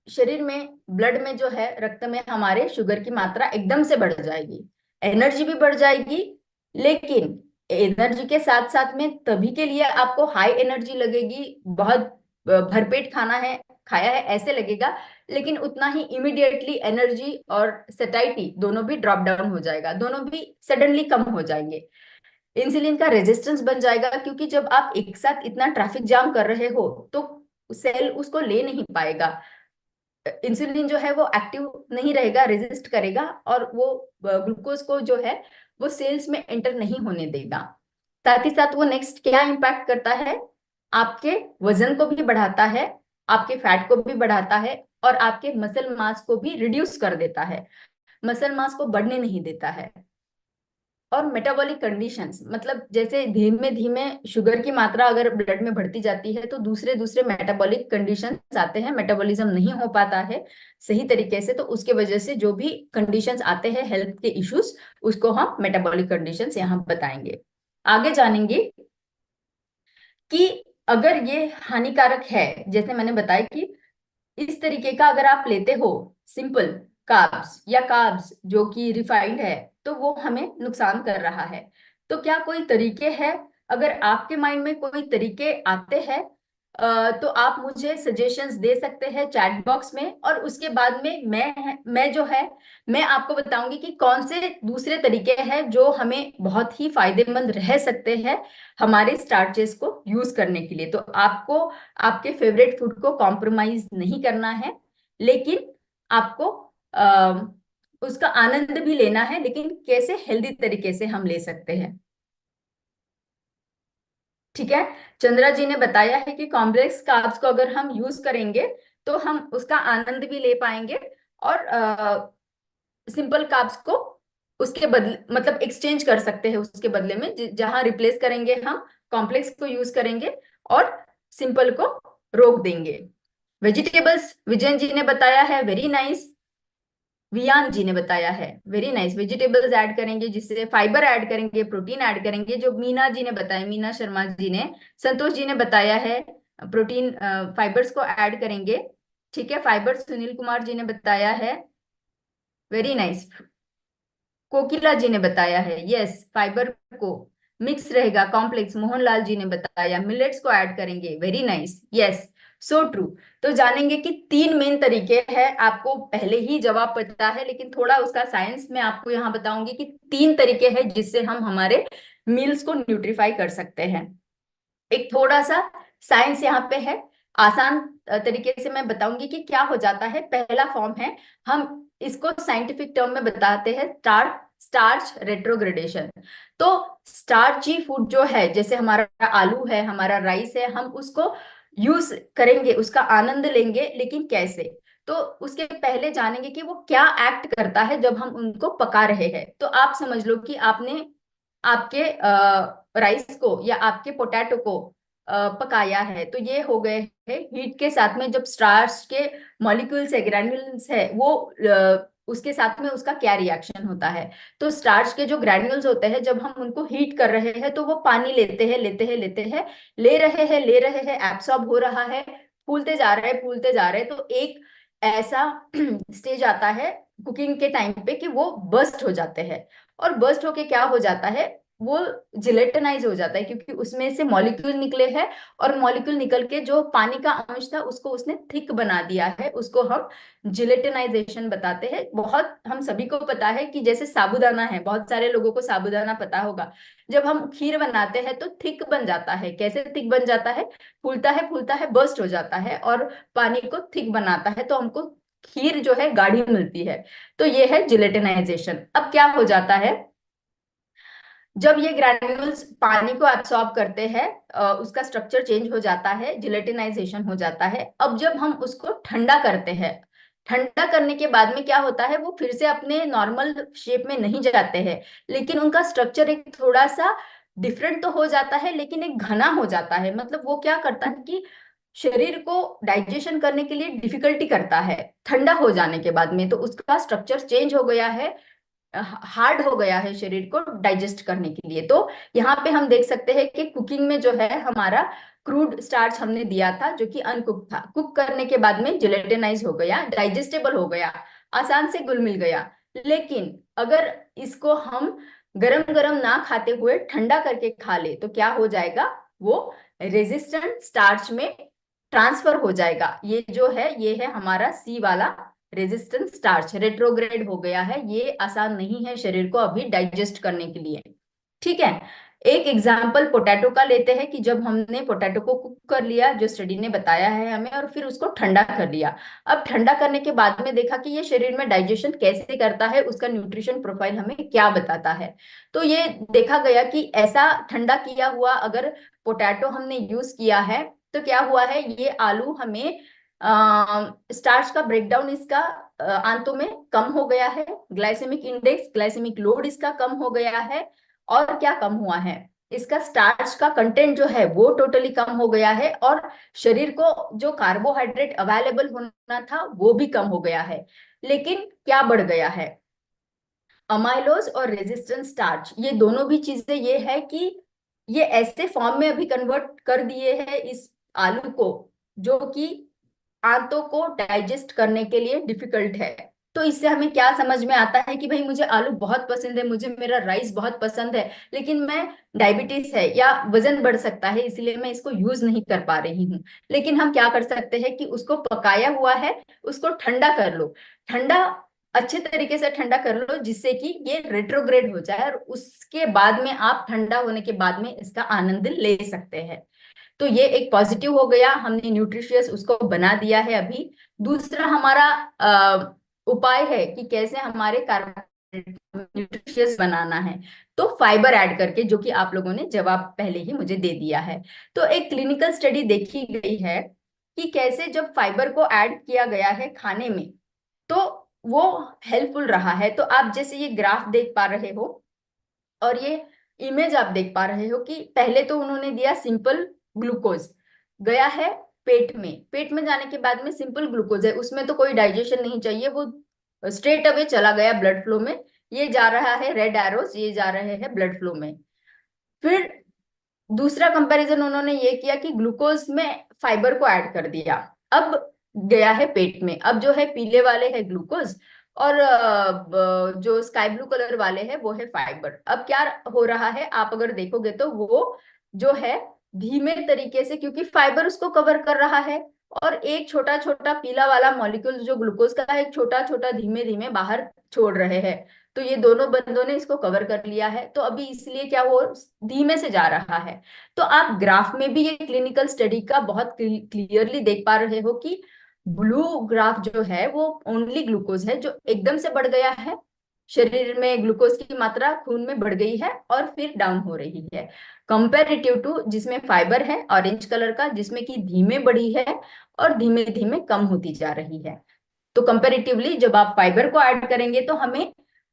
शरीर में, ब्लड में जो है, रक्त में हमारे शुगर की मात्रा एकदम से बढ़ जाएगी, एनर्जी भी बढ़ जाएगी। लेकिन एनर्जी के साथ साथ में तभी के लिए आपको हाई एनर्जी लगेगी, बहुत भरपेट खाना है, खाया है ऐसे लगेगा, लेकिन उतना ही इमिडिएटली एनर्जी और सटाइटी दोनों भी ड्रॉप डाउन हो जाएगा, दोनों भी सडनली कम हो जाएंगे। इंसुलिन का रेजिस्टेंस बन जाएगा, क्योंकि जब आप एक साथ इतना ट्रैफिक जाम कर रहे हो तो सेल उसको ले नहीं पाएगा। इंसुलिन जो है वो एक्टिव नहीं रहेगा, रेजिस्ट करेगा, और वो ग्लूकोज को जो है वो सेल्स में एंटर नहीं होने देगा। साथ ही साथ वो नेक्स्ट क्या इम्पैक्ट करता है, आपके वजन को भी बढ़ाता है, आपके फैट को भी बढ़ाता है, और आपके मसल मास को भी रिड्यूस कर देता है, मसल मास को बढ़ने नहीं देता है। और मेटाबॉलिक कंडीशंस, मतलब जैसे धीमे धीमे शुगर की मात्रा अगर ब्लड में बढ़ती जाती है तो दूसरे दूसरे मेटाबॉलिक कंडीशंस आते हैं, मेटाबॉलिज्म नहीं हो पाता है सही तरीके से, तो उसके वजह से जो भी कंडीशंस आते हैं हेल्थ के इश्यूज, उसको हम मेटाबॉलिक कंडीशंस यहाँ बताएंगे। आगे जानेंगे कि अगर ये हानिकारक है, जैसे मैंने बताया कि इस तरीके का अगर आप लेते हो सिंपल कार्ब्स या कार्ब्स जो कि रिफाइंड है, तो वो हमें नुकसान कर रहा है। तो क्या कोई तरीके हैं, अगर आपके माइंड में कोई तरीके आते हैं तो आप मुझे सजेशंस दे सकते हैं चैट बॉक्स में, और उसके बाद में मैं जो है मैं आपको बताऊंगी कि कौन से दूसरे तरीके हैं जो हमें बहुत ही फायदेमंद रह सकते हैं हमारे स्टार्चेस को यूज करने के लिए। तो आपको आपके फेवरेट फूड को कॉम्प्रोमाइज नहीं करना है, लेकिन आपको उसका आनंद भी लेना है, लेकिन कैसे हेल्दी तरीके से हम ले सकते हैं। ठीक है, चंद्रा जी ने बताया है कि कॉम्प्लेक्स कार्ब्स को अगर हम यूज करेंगे तो हम उसका आनंद भी ले पाएंगे, और सिंपल कार्ब्स को उसके बदले, मतलब एक्सचेंज कर सकते हैं उसके बदले में, जहां रिप्लेस करेंगे हम कॉम्प्लेक्स को यूज करेंगे और सिंपल को रोक देंगे। वेजिटेबल्स विजयन जी ने बताया है, वेरी नाइस। वियान जी ने बताया है, वेरी नाइस। वेजिटेबल्स ऐड करेंगे, जिससे फाइबर ऐड करेंगे, प्रोटीन ऐड करेंगे, जो मीना जी ने बताया, मीना शर्मा जी ने, संतोष जी ने बताया है प्रोटीन फाइबर्स को ऐड करेंगे। ठीक है, फाइबर सुनील कुमार जी ने बताया है, वेरी नाइस। कोकिला जी ने बताया है, यस, फाइबर को मिक्स रहेगा, कॉम्प्लेक्स। मोहनलाल जी ने बताया मिलेट्स को ऐड करेंगे, very nice, yes, so true. तो जानेंगे कि 3 मेन तरीके हैं, आपको पहले ही जवाब पता है, लेकिन थोड़ा उसका साइंस मैं आपको यहाँ बताऊंगी कि 3 तरीके हैं जिससे हम हमारे मील्स को न्यूट्रीफाई कर सकते हैं। एक थोड़ा सा साइंस यहाँ पे है, आसान तरीके से मैं बताऊंगी कि क्या हो जाता है। पहला फॉर्म है, हम इसको साइंटिफिक टर्म में बताते हैं स्टार्च रेट्रोग्रेडेशन। तो स्टार्ची फूड जो है, जैसे हमारा आलू है, हमारा राइस है, हम उसको यूज करेंगे, उसका आनंद लेंगे, लेकिन कैसे? तो उसके पहले जानेंगे कि वो क्या एक्ट करता है जब हम उनको पका रहे हैं। तो आप समझ लो कि आपने आपके राइस को या आपके पोटैटो को पकाया है, तो ये हो गए हैं हीट के साथ में। जब स्टार्च के मॉलिक्यूल्स है, ग्रैन्युल्स है, वो उसके साथ में उसका क्या रिएक्शन होता है? तो स्टार्च के जो ग्रैन्युल्स होते हैं, जब हम उनको हीट कर रहे हैं, तो वो पानी लेते हैं, लेते हैं, लेते हैं, ले रहे हैं, एब्सॉर्ब हो रहा है, फूलते जा रहे हैं, फूलते जा रहे हैं। तो एक ऐसा स्टेज आता है कुकिंग के टाइम पे कि वो बर्स्ट हो जाते हैं। और बर्स्ट होके क्या हो जाता है, वो जिलेटिनाइज हो जाता है, क्योंकि उसमें से मॉलिक्यूल निकले हैं, और मॉलिक्यूल निकल के जो पानी का अंश था उसको उसने थिक बना दिया है। उसको हम जिलेटिनाइजेशन बताते हैं। बहुत हम सभी को पता है कि जैसे साबूदाना है, बहुत सारे लोगों को साबूदाना पता होगा, जब हम खीर बनाते हैं तो थिक बन जाता है। कैसे थिक बन जाता है? फूलता है, बर्स्ट हो जाता है और पानी को थिक बनाता है, तो हमको खीर जो है गाढ़ी मिलती है। तो ये है जिलेटिनाइजेशन। अब क्या हो जाता है, जब ये ग्रैन्यूल्स पानी को एब्सॉर्ब करते हैं, उसका स्ट्रक्चर चेंज हो जाता है, जिलेटिनाइजेशन हो जाता है। अब जब हम उसको ठंडा करते हैं, ठंडा करने के बाद में क्या होता है, वो फिर से अपने नॉर्मल शेप में नहीं जाते हैं, लेकिन उनका स्ट्रक्चर एक थोड़ा सा डिफरेंट तो हो जाता है, लेकिन एक घना हो जाता है। मतलब वो क्या करता है कि शरीर को डाइजेशन करने के लिए डिफिकल्टी करता है ठंडा हो जाने के बाद में। तो उसका स्ट्रक्चर चेंज हो गया है, हार्ड हो गया है शरीर को डाइजेस्ट करने के लिए। तो यहाँ पे हम देख सकते हैं कि कुकिंग में जो है हमारा क्रूड स्टार्च हमने दिया था, जो कि अनकुक था, कुक करने के बाद में जिलेटिनाइज हो गया, डाइजेस्टेबल हो गया, आसान से घुल मिल गया। लेकिन अगर इसको हम गरम गरम ना खाते हुए ठंडा करके खा ले, तो क्या हो जाएगा, वो रेजिस्टेंट स्टार्च में ट्रांसफर हो जाएगा। ये जो है, ये है हमारा सी वाला रेजिस्टेंस स्टार्च, रेट्रोग्रेड हो गया है। ये आसान नहीं है शरीर को अभी डाइजेस्ट करने के लिए। ठीक है, एक एग्जाम्पल पोटैटो का लेते हैं कि जब हमने पोटैटो को कुक कर लिया, जो स्टडी ने बताया है हमें, और फिर उसको ठंडा कर लिया। अब ठंडा करने के बाद में देखा कि ये शरीर में डाइजेशन कैसे करता है, उसका न्यूट्रिशन प्रोफाइल हमें क्या बताता है। तो ये देखा गया कि ऐसा ठंडा किया हुआ अगर पोटैटो हमने यूज किया है, तो क्या हुआ है, ये आलू हमें स्टार्च का ब्रेकडाउन इसका आंतों में कम हो गया है, ग्लाइसेमिक इंडेक्स, ग्लाइसेमिक लोड इसका कम हो गया है। और क्या कम हुआ है, इसका स्टार्च का कंटेंट जो है वो टोटली कम हो गया है, और शरीर को जो कार्बोहाइड्रेट अवेलेबल होना था वो भी कम हो गया है। लेकिन क्या बढ़ गया है, अमाइलोज और रेजिस्टेंस स्टार्च, ये दोनों भी चीजें ये है कि ये ऐसे फॉर्म में अभी कन्वर्ट कर दिए हैं इस आलू को, जो कि आंतों को डाइजेस्ट करने के लिए डिफिकल्ट है। तो इससे हमें क्या समझ में आता है कि भाई मुझे आलू बहुत पसंद है, मुझे मेरा राइस बहुत पसंद है, लेकिन मैं डायबिटीज है या वजन बढ़ सकता है, इसलिए मैं इसको यूज नहीं कर पा रही हूँ। लेकिन हम क्या कर सकते हैं कि उसको पकाया हुआ है, उसको ठंडा कर लो, ठंडा अच्छे तरीके से ठंडा कर लो, जिससे कि ये रेट्रोग्रेड हो जाए, और उसके बाद में आप ठंडा होने के बाद में इसका आनंद ले सकते हैं। तो ये एक पॉजिटिव हो गया, हमने न्यूट्रिशियस उसको बना दिया है अभी। दूसरा हमारा उपाय है कि कैसे हमारे कार्बोहाइड्रेट न्यूट्रिशियस बनाना है, तो फाइबर ऐड करके, जो कि आप लोगों ने जवाब पहले ही मुझे दे दिया है। तो एक क्लिनिकल स्टडी देखी गई है कि कैसे जब फाइबर को ऐड किया गया है खाने में, तो वो हेल्पफुल रहा है। तो आप जैसे ये ग्राफ देख पा रहे हो, और ये इमेज आप देख पा रहे हो कि पहले तो उन्होंने दिया सिंपल ग्लूकोज, गया है पेट में जाने के बाद में सिंपल ग्लूकोज है, उसमें तो कोई डाइजेशन नहीं चाहिए, वो स्ट्रेट अवे चला गया ब्लड फ्लो में। ये जा रहा है रेड एरोस, ये जा रहे हैं ब्लड फ्लो में। फिर दूसरा कंपैरिजन उन्होंने ये किया कि ग्लूकोज में फाइबर को ऐड कर दिया, अब गया है पेट में। अब जो है पीले वाले है ग्लूकोज, और जो स्काई ब्लू कलर वाले है वो है फाइबर। अब क्या हो रहा है, आप अगर देखोगे तो वो जो है धीमे तरीके से, क्योंकि फाइबर उसको कवर कर रहा है, और एक छोटा छोटा पीला वाला मॉलिक्यूल जो ग्लूकोज का है, एक छोटा छोटा धीमे धीमे बाहर छोड़ रहे हैं। तो ये दोनों बंदों ने इसको कवर कर लिया है, तो अभी इसलिए क्या वो धीमे से जा रहा है। तो आप ग्राफ में भी ये क्लिनिकल स्टडी का बहुत क्लियरली देख पा रहे हो कि ब्लू ग्राफ जो है वो ओनली ग्लूकोज है जो एकदम से बढ़ गया है, शरीर में ग्लूकोज की मात्रा खून में बढ़ गई है और फिर डाउन हो रही है, कंपेरेटिव टू जिसमें फाइबर है ऑरेंज कलर का, जिसमें कि धीमे बढ़ी है और धीमे धीमे कम होती जा रही है। तो कंपेरेटिवली जब आप फाइबर को ऐड करेंगे तो हमें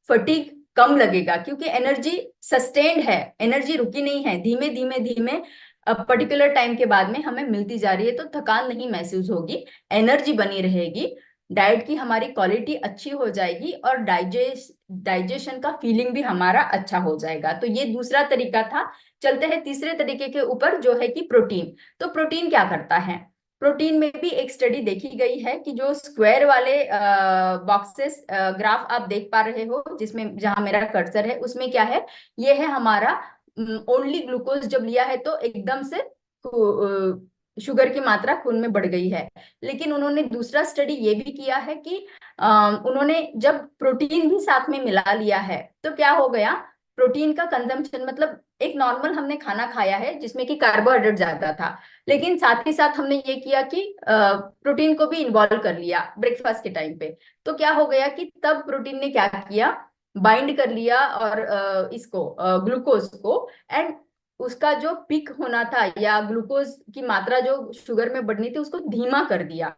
फटीग कम लगेगा, क्योंकि एनर्जी सस्टेन्ड है, एनर्जी रुकी नहीं है, धीमे धीमे धीमे पर्टिकुलर टाइम के बाद में हमें मिलती जा रही है, तो थकान नहीं महसूस होगी, एनर्जी बनी रहेगी, डाइट की हमारी क्वालिटी अच्छी हो जाएगी, और डाइजेशन का फीलिंग भी हमारा अच्छा हो जाएगा। तो ये दूसरा तरीका था। चलते हैं तीसरे तरीके के ऊपर, जो है कि प्रोटीन। तो प्रोटीन क्या करता है, प्रोटीन में भी एक स्टडी देखी गई है कि जो स्क्वायर वाले बॉक्सेस ग्राफ आप देख पा रहे हो, जिसमें जहां मेरा कर्सर है, उसमें क्या है, ये है हमारा ओनली ग्लूकोज जब लिया है तो एकदम से शुगर की मात्रा खून में बढ़ गई है। लेकिन उन्होंने दूसरा स्टडी ये भी किया है कि उन्होंने जब प्रोटीन भी साथ में मिला लिया है तो क्या हो गया, प्रोटीन का कंजम्पशन, मतलब एक नॉर्मल हमने खाना खाया है जिसमें कि कार्बोहाइड्रेट ज्यादा था, लेकिन साथ ही साथ हमने ये किया कि प्रोटीन को भी इन्वॉल्व कर लिया ब्रेकफास्ट के टाइम पे। तो क्या हो गया कि तब प्रोटीन ने क्या किया, बाइंड कर लिया और इसको ग्लूकोज को, एंड उसका जो पिक होना था या ग्लूकोज की मात्रा जो शुगर में बढ़नी थी उसको धीमा कर दिया।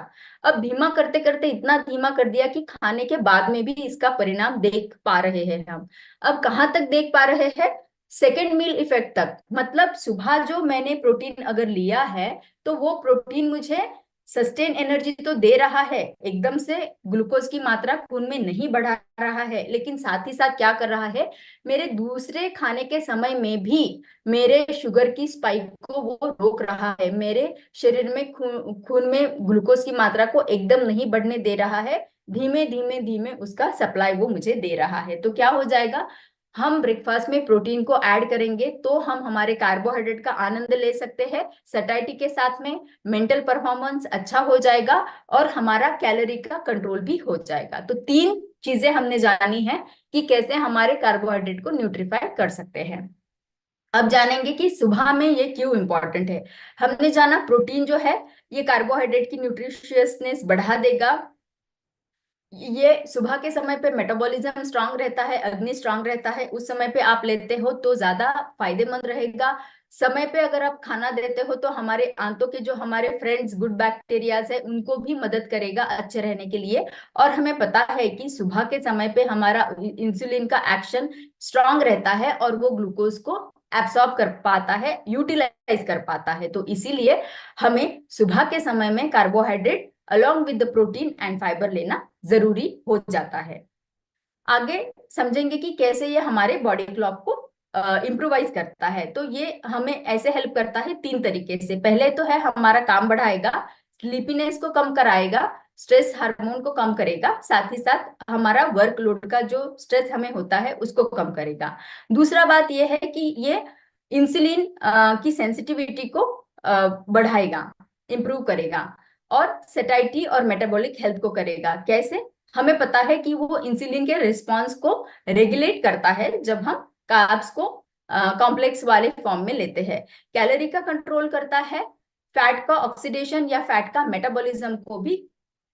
अब धीमा करते करते इतना धीमा कर दिया कि खाने के बाद में भी इसका परिणाम देख पा रहे हैं हम। अब कहाँ तक देख पा रहे हैं, सेकेंड मील इफेक्ट तक, मतलब सुबह जो मैंने प्रोटीन अगर लिया है तो वो प्रोटीन मुझे सस्टेन एनर्जी तो दे रहा है, एकदम से ग्लूकोज की मात्रा खून में नहीं बढ़ा रहा है, लेकिन साथ ही साथ क्या कर रहा है, मेरे दूसरे खाने के समय में भी मेरे शुगर की स्पाइक को वो रोक रहा है, मेरे शरीर में खून में ग्लूकोज की मात्रा को एकदम नहीं बढ़ने दे रहा है, धीमे धीमे धीमे उसका सप्लाई वो मुझे दे रहा है। तो क्या हो जाएगा, हम ब्रेकफास्ट में प्रोटीन को ऐड करेंगे तो हम हमारे कार्बोहाइड्रेट का आनंद ले सकते हैं सटाइटी के साथ में, मेंटल परफॉर्मेंस अच्छा हो जाएगा और हमारा कैलोरी का कंट्रोल भी हो जाएगा। तो तीन चीजें हमने जानी है कि कैसे हमारे कार्बोहाइड्रेट को न्यूट्रीफाई कर सकते हैं। अब जानेंगे कि सुबह में ये क्यों इंपॉर्टेंट है। हमने जाना प्रोटीन जो है ये कार्बोहाइड्रेट की न्यूट्रिशियसनेस बढ़ा देगा, ये सुबह के समय पे मेटाबॉलिज्म स्ट्रांग रहता है, अग्नि स्ट्रांग रहता है, उस समय पे आप लेते हो तो ज्यादा फायदेमंद रहेगा। समय पे अगर आप खाना देते हो तो हमारे आंतों के जो हमारे फ्रेंड्स गुड बैक्टीरियाज है उनको भी मदद करेगा अच्छे रहने के लिए। और हमें पता है कि सुबह के समय पे हमारा इंसुलिन का एक्शन स्ट्रांग रहता है और वो ग्लूकोज को एब्सॉर्ब कर पाता है, यूटिलाइज कर पाता है। तो इसीलिए हमें सुबह के समय में carbohydrate along with the protein and fibre लेना जरूरी हो जाता है। आगे समझेंगे कि कैसे ये हमारे बॉडी क्लॉक को इम्प्रोवाइज करता है। तो ये हमें ऐसे हेल्प करता है तीन तरीके से। पहले तो है हमारा काम बढ़ाएगा, स्लीपीनेस को कम कराएगा, स्ट्रेस हार्मोन को कम करेगा, साथ ही साथ हमारा वर्कलोड का जो स्ट्रेस हमें होता है उसको कम करेगा। दूसरा बात यह है कि ये इंसुलिन की सेंसिटिविटी को बढ़ाएगा, इम्प्रूव करेगा, और सेटाइटी और मेटाबॉलिक हेल्थ को करेगा। कैसे, हमें पता है कि वो इंसुलिन के रिस्पॉन्स को रेगुलेट करता है जब हम कार्ब्स को कॉम्प्लेक्स वाले फॉर्म में लेते हैं, कैलोरी का कंट्रोल करता है, फैट का ऑक्सीडेशन या फैट का मेटाबॉलिज्म को भी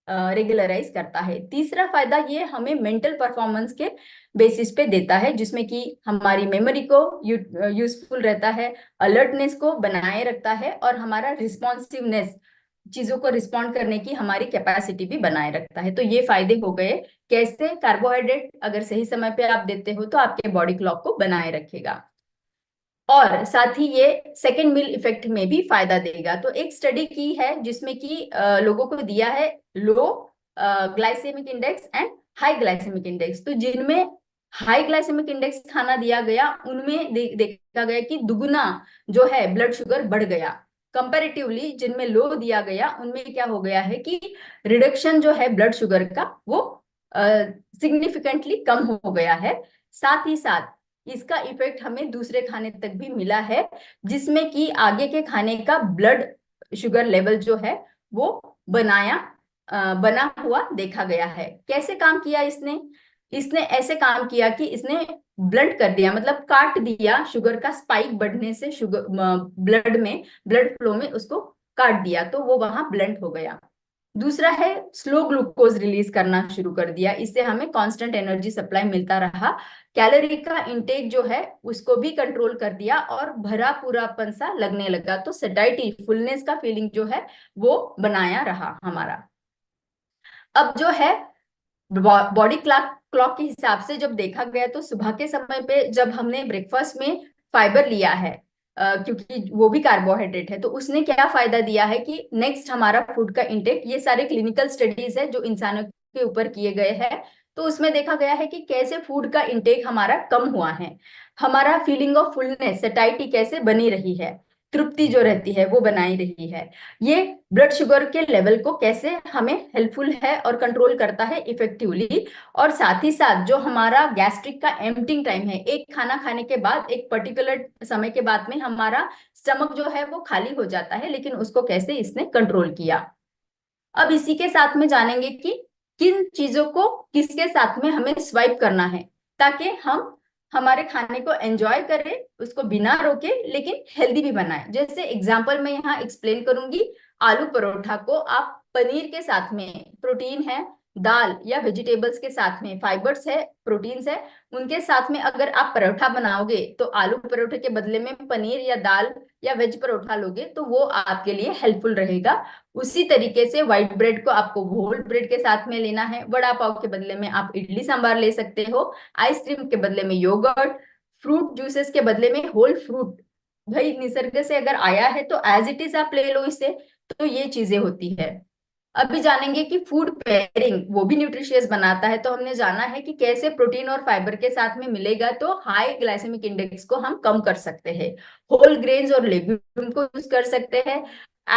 रेगुलराइज करता है। तीसरा फायदा ये हमें मेंटल परफॉर्मेंस के बेसिस पे देता है, जिसमें कि हमारी मेमोरी को यूजफुल रहता है, अलर्टनेस को बनाए रखता है, और हमारा रिस्पॉन्सिवनेस, चीजों को रिस्पॉन्ड करने की हमारी कैपेसिटी भी बनाए रखता है। तो ये फायदे हो गए। कैसे, कार्बोहाइड्रेट अगर सही समय पे आप देते हो तो आपके बॉडी क्लॉक को बनाए रखेगा। और साथ ही ये सेकेंड मील इफेक्ट में भी फायदा देगा। तो एक स्टडी की है जिसमें कि लोगों को दिया है low glycemic index and high glycemic index. तो जिनमें हाई ग्लाइसेमिक इंडेक्स खाना दिया गया उनमें देखा गया कि दुगुना जो है ब्लड शुगर बढ़ गया। कंपैरेटिवली जिनमें लो दिया गया उनमें क्या हो गया है कि रिडक्शन जो है ब्लड शुगर का वो सिग्निफिकेंटली कम हो गया है। साथ ही साथ इसका इफेक्ट हमें दूसरे खाने तक भी मिला है, जिसमें कि आगे के खाने का ब्लड शुगर लेवल जो है वो बना हुआ देखा गया है। कैसे काम किया इसने? इसने ऐसे काम किया कि इसने ब्लंट कर दिया, मतलब काट दिया शुगर का स्पाइक बढ़ने से, शुगर ब्लड फ्लो में उसको काट दिया, तो वो वहां ब्लंट हो गया। दूसरा है स्लो ग्लूकोज रिलीज करना शुरू कर दिया, इससे हमें कांस्टेंट एनर्जी सप्लाई मिलता रहा। कैलोरी का इंटेक जो है उसको भी कंट्रोल कर दिया और भरा पूरापन सा लगने लगा। तो सेटाइटी फुलनेस का फीलिंग जो है वो बनाया रहा हमारा। अब जो है बॉडी क्लॉक क्लॉक के हिसाब से जब देखा गया तो सुबह के समय पे जब हमने ब्रेकफास्ट में फाइबर लिया है, क्योंकि वो भी कार्बोहाइड्रेट है, तो उसने क्या फायदा दिया है कि नेक्स्ट हमारा फूड का इंटेक, ये सारे क्लिनिकल स्टडीज है जो इंसानों के ऊपर किए गए हैं, तो उसमें देखा गया है कि कैसे फूड का इंटेक हमारा कम हुआ है, हमारा फीलिंग ऑफ फुलनेस सेटाइटी कैसे बनी रही है, तृप्ति जो रहती है वो बनाई रही है, ये ब्लड शुगर के लेवल को कैसे हमें हेल्पफुल है और कंट्रोल करता है इफेक्टिवली। और साथ ही साथ जो हमारा गैस्ट्रिक का एम्प्टिंग टाइम है, एक खाना खाने के बाद एक पर्टिकुलर समय के बाद में हमारा स्टमक जो है वो खाली हो जाता है, लेकिन उसको कैसे इसने कंट्रोल किया। अब इसी के साथ में जानेंगे कि किन चीजों को किसके साथ में हमें स्वाइप करना है ताकि हम हमारे खाने को एंजॉय करें, उसको बिना रोके लेकिन हेल्दी भी बनाएं। जैसे एग्जांपल मैं यहाँ एक्सप्लेन करूंगी, आलू परोठा को आप पनीर के साथ में, प्रोटीन है, दाल या वेजिटेबल्स के साथ में फाइबर्स है, प्रोटीन्स है, उनके साथ में अगर आप परोठा बनाओगे तो आलू परोठे के बदले में पनीर या दाल या वेज परोठा लोगे तो वो आपके लिए हेल्पफुल रहेगा। उसी तरीके से व्हाइट ब्रेड को आपको होल ब्रेड के साथ में लेना है, वड़ा पाव के बदले में आप इडली सांबार ले सकते हो, आइसक्रीम के बदले में योगर्ट, फ्रूट जूसेस के बदले में होल फ्रूट, भाई निसर्ग से अगर आया है तो एज इट इज आप ले लो इसे। तो ये चीजें होती है। अभी जानेंगे कि फूड पेयरिंग वो भी न्यूट्रिशियस बनाता है। तो हमने जाना है कि कैसे प्रोटीन और फाइबर के साथ में मिलेगा तो हाई ग्लाइसेमिक इंडेक्स को हम कम कर सकते हैं। होल ग्रेन्स और लेग्यूम को यूज कर सकते हैं।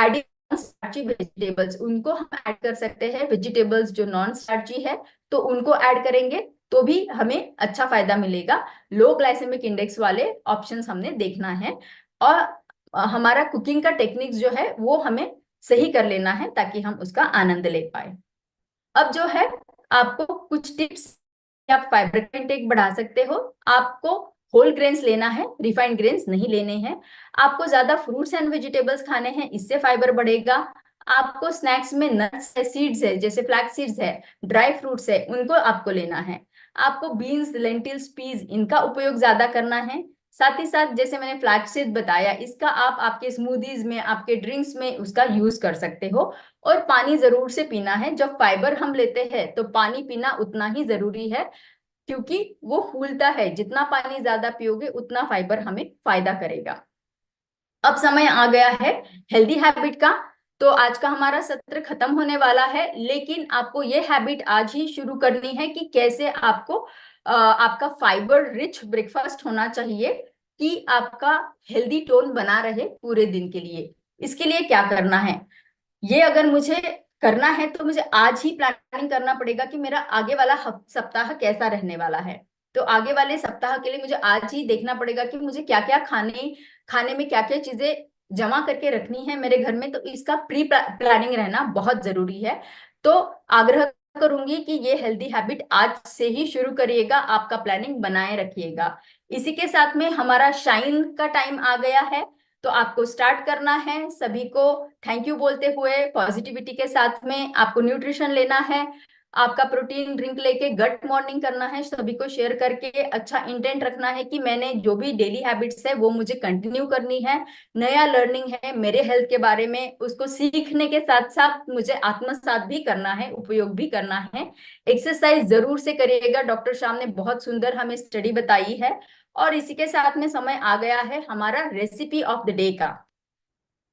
एडिंग स्टार्ची वेजिटेबल्स उनको हम ऐड कर सकते हैं, वेजिटेबल्स जो नॉन स्टार्ची है तो उनको ऐड करेंगे तो भी हमें अच्छा फायदा मिलेगा। लो ग्लाइसेमिक इंडेक्स वाले ऑप्शंस हमने देखना है। और हमारा कुकिंग का टेक्निक्स जो है वो हमें सही कर लेना है ताकि हम उसका आनंद ले पाए। अब जो है आपको कुछ टिप्स, आप फाइबर का इंटेक बढ़ा सकते हो। आपको होल ग्रेन्स लेना है, रिफाइंड ग्रेन्स नहीं लेने हैं। आपको ज्यादा फ्रूट्स एंड वेजिटेबल्स खाने हैं, इससे फाइबर बढ़ेगा। आपको स्नैक्स में नट्स है, सीड्स है, जैसे फ्लैक्स सीड्स है, ड्राई फ्रूट्स है, उनको आपको लेना है। आपको बीन्स, लेंटिल्स, पीज इनका उपयोग ज्यादा करना है। साथ ही साथ जैसे मैंने फ्लैक्स बताया, इसका आप आपके स्मूदीज में, आपके ड्रिंक्स में उसका यूज कर सकते हो। और पानी जरूर से पीना है। जब फाइबर हम लेते हैं तो पानी पीना उतना ही जरूरी है, क्योंकि वो फूलता है, जितना पानी ज्यादा पियोगे उतना फाइबर हमें फायदा करेगा। अब समय आ गया है हेल्दी हैबिट का। तो आज का हमारा सत्र खत्म होने वाला है, लेकिन आपको ये हैबिट आज ही शुरू करनी है कि कैसे आपको आपका फाइबर रिच ब्रेकफास्ट होना चाहिए कि आपका हेल्दी टोन बना रहे पूरे दिन के लिए। इसके लिए क्या करना है, ये अगर मुझे करना है तो मुझे आज ही प्लानिंग करना पड़ेगा कि मेरा आगे वाला सप्ताह कैसा रहने वाला है। तो आगे वाले सप्ताह के लिए मुझे आज ही देखना पड़ेगा कि मुझे क्या क्या खाने में क्या क्या चीजें जमा करके रखनी है मेरे घर में। तो इसका प्री प्लानिंग रहना बहुत जरूरी है। तो आग्रह करूंगी कि ये हेल्दी हैबिट आज से ही शुरू करिएगा, आपका प्लानिंग बनाए रखिएगा। इसी के साथ में हमारा शाइन का टाइम आ गया है, तो आपको स्टार्ट करना है। सभी को थैंक यू बोलते हुए पॉजिटिविटी के साथ में आपको न्यूट्रिशन लेना है, आपका प्रोटीन ड्रिंक लेके गट मॉर्निंग करना है, सभी को शेयर करके अच्छा इंटेंट रखना है कि मैंने जो भी डेली हैबिट्स है वो मुझे कंटिन्यू करनी है। नया लर्निंग है मेरे हेल्थ के बारे में, उसको सीखने के साथ साथ मुझे आत्मसात भी करना है, उपयोग भी करना है। एक्सरसाइज जरूर से करिएगा, डॉक्टर श्याम ने बहुत सुंदर हमें स्टडी बताई है। और इसी के साथ में समय आ गया है हमारा रेसिपी ऑफ द डे का।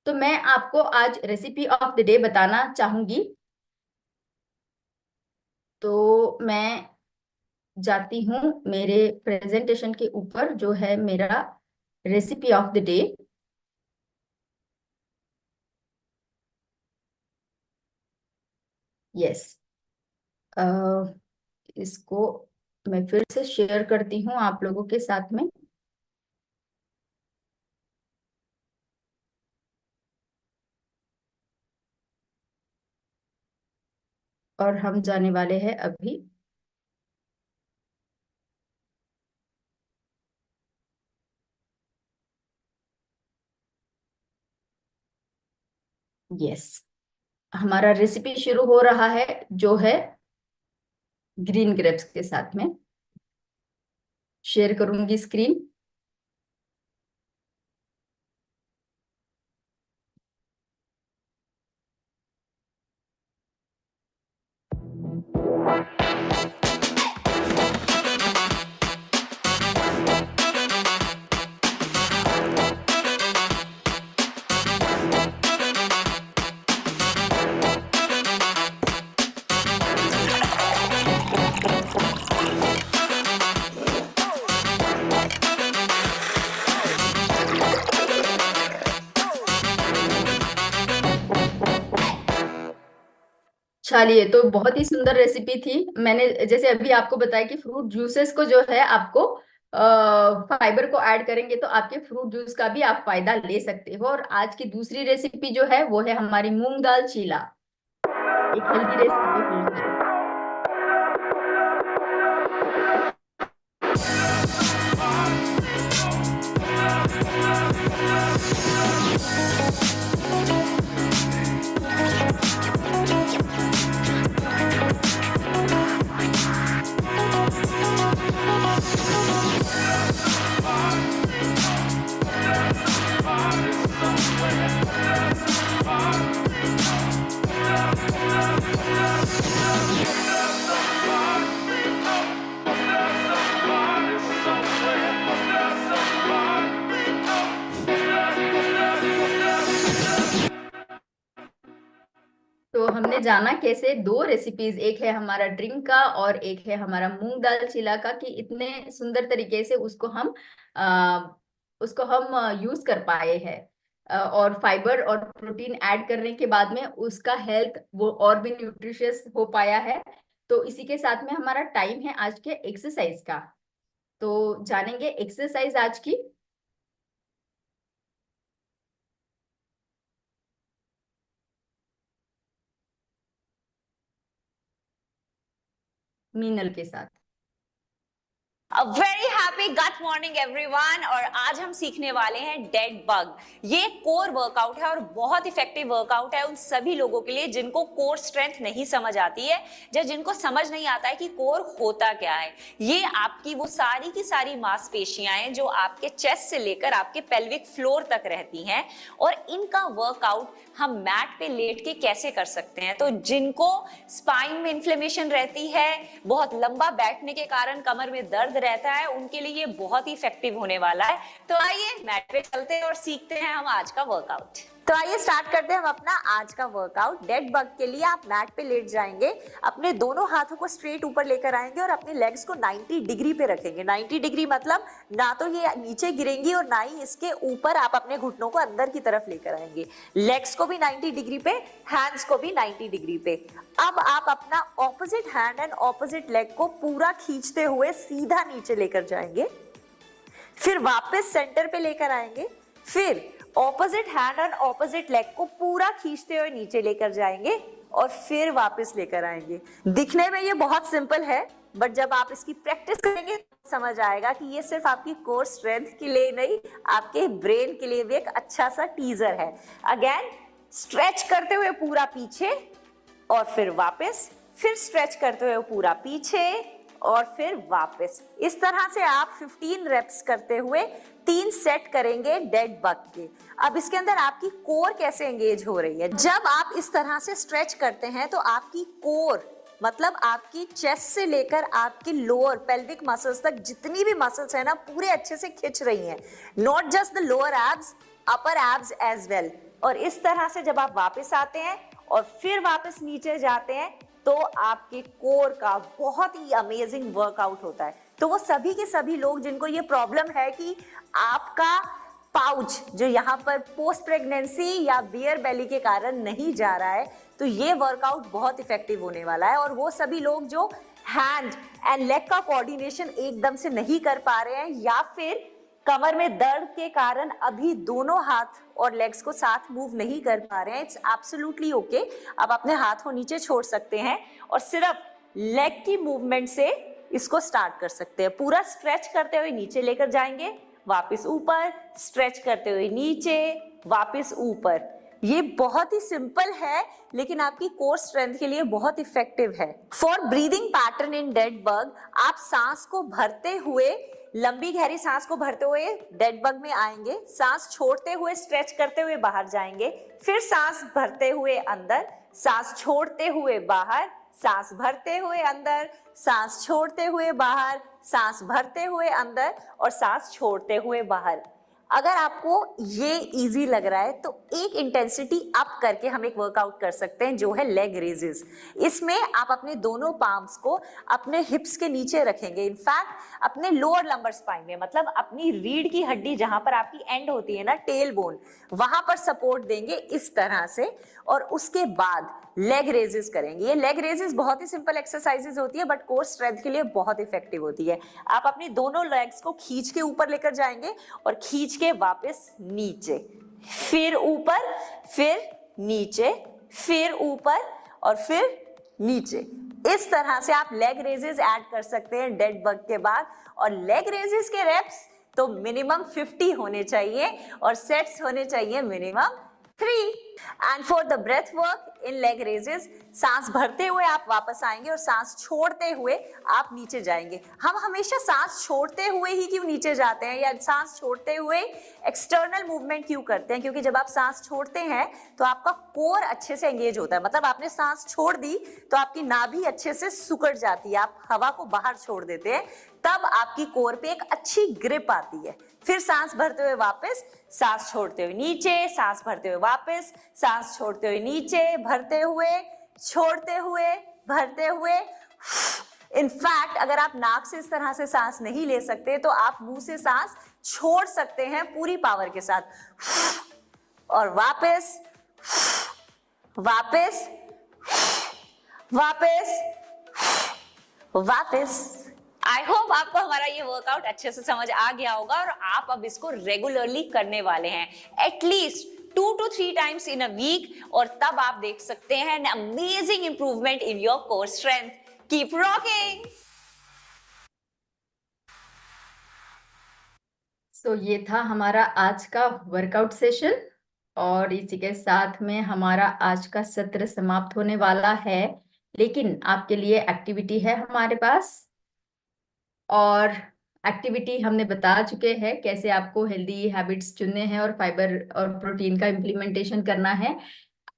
तो मैं आपको आज रेसिपी ऑफ द डे बताना चाहूंगी। तो मैं जाती हूँ मेरे प्रेजेंटेशन के ऊपर, जो है मेरा recipe of the day. Yes, इसको मैं फिर से शेयर करती हूँ आप लोगों के साथ में। और हम जाने वाले हैं अभी यस, हमारा रेसिपी शुरू हो रहा है, जो है ग्रीन ग्रेप्स के साथ में। शेयर करूंगी स्क्रीन। चलिए, तो बहुत ही सुंदर रेसिपी थी। मैंने जैसे अभी आपको बताया कि फ्रूट जूसेस को जो है आपको फाइबर को ऐड करेंगे तो आपके फ्रूट जूस का भी आप फायदा ले सकते हो। और आज की दूसरी रेसिपी जो है वो है हमारी मूंग दाल चीला, एक हेल्दी रेसिपी फिर से। तो हमने जाना कैसे दो रेसिपीज, एक है हमारा ड्रिंक का और एक है हमारा मूंग दाल चिला का, कि इतने सुंदर तरीके से उसको हम यूज कर पाए हैं। और फाइबर और प्रोटीन ऐड करने के बाद में उसका हेल्थ वो और भी न्यूट्रिशियस हो पाया है। तो इसी के साथ में हमारा टाइम है आज के एक्सरसाइज का। तो जानेंगे एक्सरसाइज आज की मीनल के साथ। A very happy gut morning everyone। और आज हम सीखने वाले हैं डेड बग। ये कोर वर्कआउट है और बहुत इफेक्टिव वर्कआउट है उन सभी लोगों के लिए जिनको कोर स्ट्रेंथ नहीं समझ आती है, या जिनको समझ नहीं आता है कि कोर होता क्या है। ये आपकी वो सारी की सारी मांसपेशियां हैं जो आपके चेस्ट से लेकर आपके पेल्विक फ्लोर तक रहती हैं, और इनका वर्कआउट हम मैट पे लेट के कैसे कर सकते हैं। तो जिनको स्पाइन में इन्फ्लेमेशन रहती है, बहुत लंबा बैठने के कारण कमर में दर्द रहता है, उनके लिए ये बहुत ही इफेक्टिव होने वाला है। तो आइए मैट पे चलते हैं और सीखते हैं हम आज का वर्कआउट। तो आइए स्टार्ट करते हैं हम अपना आज का वर्कआउट। डेड बग के लिए आप मैट पे लेट जाएंगे, अपने दोनों हाथों को स्ट्रेट ऊपर लेकर आएंगे और अपने लेग्स को 90 डिग्री पे रखेंगे। 90 डिग्री मतलब ना तो ये नीचे गिरेंगी और ना ही इसके ऊपर आप अपने घुटनों को अंदर की तरफ लेकर आएंगे। लेग्स को भी 90 डिग्री पे, हैंड्स को भी 90 डिग्री पे। अब आप अपना opposite hand and opposite leg को पूरा खींचते हुए सीधा नीचे लेकर जाएंगे, फिर वापस सेंटर पे लेकर आएंगे, फिर opposite hand and opposite leg को पूरा खींचते हुए नीचे लेकर जाएंगे और फिर वापस लेकर आएंगे। दिखने में ये बहुत सिंपल है, बट जब आप इसकी प्रैक्टिस करेंगे तो समझ आएगा कि ये सिर्फ आपकी कोर स्ट्रेंथ के लिए नहीं, आपके ब्रेन के लिए भी एक अच्छा सा टीजर है। अगेन स्ट्रेच करते हुए पूरा पीछे और फिर वापस, फिर स्ट्रेच करते हुए पूरा पीछे और फिर वापस। इस तरह से आप 15 रेप्स करते हुए 3 सेट करेंगे डेड बग के। अब इसके अंदर आपकी कोर कैसे एंगेज हो रही है। जब आप इस तरह से स्ट्रेच करते हैं तो आपकी कोर मतलब आपकी चेस्ट से लेकर आपकी लोअर पेल्विक मसल्स तक जितनी भी मसल्स है ना पूरे अच्छे से खिंच रही हैं, not just the lower abs, upper abs as well. और इस तरह से जब आप वापस आते हैं और फिर वापस नीचे जाते हैं तो आपके कोर का बहुत ही अमेजिंग वर्कआउट होता है। तो वो सभी के सभी लोग जिनको ये प्रॉब्लम है कि आपका पाउच जो यहाँ पर पोस्ट प्रेगनेंसी या बियर बेली के कारण नहीं जा रहा है, तो ये वर्कआउट बहुत इफेक्टिव होने वाला है। और वो सभी लोग जो हैंड एंड लेग का कोऑर्डिनेशन एकदम से नहीं कर पा रहे हैं या फिर कमर में दर्द के कारण अभी दोनों हाथ और लेग्स को साथ मूव नहीं कर पा रहे हैं, इट्स एब्सोल्युटली ओके। आप अपने हाथ को नीचे छोड़ सकते हैं और सिर्फ लेग की मूवमेंट से इसको स्टार्ट कर सकते हैं। पूरा स्ट्रेच करते हुए नीचे लेकर जाएंगे, वापस ऊपर, स्ट्रेच करते हुए नीचे, वापस ऊपर। ये बहुत ही सिंपल है लेकिन आपकी कोर स्ट्रेंथ के लिए बहुत इफेक्टिव है। For breathing pattern in dead bug, आप सांस को भरते हुए, लंबी गहरी सांस को भरते हुए डेड बग में आएंगे, सांस छोड़ते हुए स्ट्रेच करते हुए बाहर जाएंगे, फिर सांस भरते हुए अंदर, सांस छोड़ते हुए बाहर, सांस भरते हुए अंदर, सांस छोड़ते हुए बाहर, सांस भरते हुए अंदर और सांस छोड़ते हुए बाहर। अगर आपको ये इजी लग रहा है तो एक इंटेंसिटी अप करके हम एक वर्कआउट कर सकते हैं जो है लेग रेजेस। इसमें आप अपने दोनों पाम्स को अपने हिप्स के नीचे रखेंगे, इनफैक्ट अपने लोअर लंबर स्पाइन में, मतलब अपनी रीढ़ की हड्डी जहां पर आपकी एंड होती है ना, टेल बोन, वहां पर सपोर्ट देंगे इस तरह से। और उसके बाद लेग रेजेस करेंगे। ये लेग रेजेस बहुत ही सिंपल एक्सरसाइजेस होती है बट कोर स्ट्रेंथ के लिए बहुत इफेक्टिव होती है। आप अपनी दोनों लेग्स को खींच के ऊपर लेकर जाएंगे और खींच के वापस नीचे, फिर ऊपर, फिर नीचे, फिर ऊपर और फिर नीचे। इस तरह से आप लेग रेजेस ऐड कर सकते हैं डेड बग के बाद। और लेग रेजेस के रेप्स तो मिनिमम 50 होने चाहिए और सेट्स होने चाहिए minimum 3। And for the breath work in leg raises, सांस भरते हुए आप वापस आएंगे और सांस छोड़ते हुए आप नीचे जाएंगे। हम हमेशा सांस छोड़ते हुए ही क्यों नीचे जाते हैं या सांस छोड़ते हुए एक्सटर्नल मूवमेंट क्यों करते हैं? क्योंकि जब आप सांस छोड़ते हैं तो आपका कोर अच्छे से एंगेज होता है। मतलब आपने सांस छोड़ दी तो आपकी नाभि अच्छे से सिकुड़ जाती है, आप हवा को बाहर छोड़ देते हैं, तब आपकी कोर पे एक अच्छी ग्रिप आती है। फिर सांस भरते हुए वापस, सांस छोड़ते हुए नीचे, सांस भरते हुए वापस, सांस छोड़ते हुए नीचे, भरते हुए, छोड़ते हुए, भरते हुए। इनफैक्ट अगर आप नाक से इस तरह से सांस नहीं ले सकते तो आप मुंह से सांस छोड़ सकते हैं पूरी पावर के साथ। और वापस, वापस, वापस, वापस। आई होप आपको हमारा ये वर्कआउट अच्छे से समझ आ गया होगा और आप अब इसको रेगुलरली करने वाले हैं, at least 2 to 3 times in a week, और तब आप देख सकते हैं an amazing improvement in your core strength. Keep rocking! So ये था हमारा आज का वर्कआउट सेशन और इसी के साथ में हमारा आज का सत्र समाप्त होने वाला है। लेकिन आपके लिए एक्टिविटी है हमारे पास, और एक्टिविटी हमने बता चुके हैं कैसे आपको हेल्दी हैबिट्स चुनने हैं और फाइबर और प्रोटीन का इम्प्लीमेंटेशन करना है।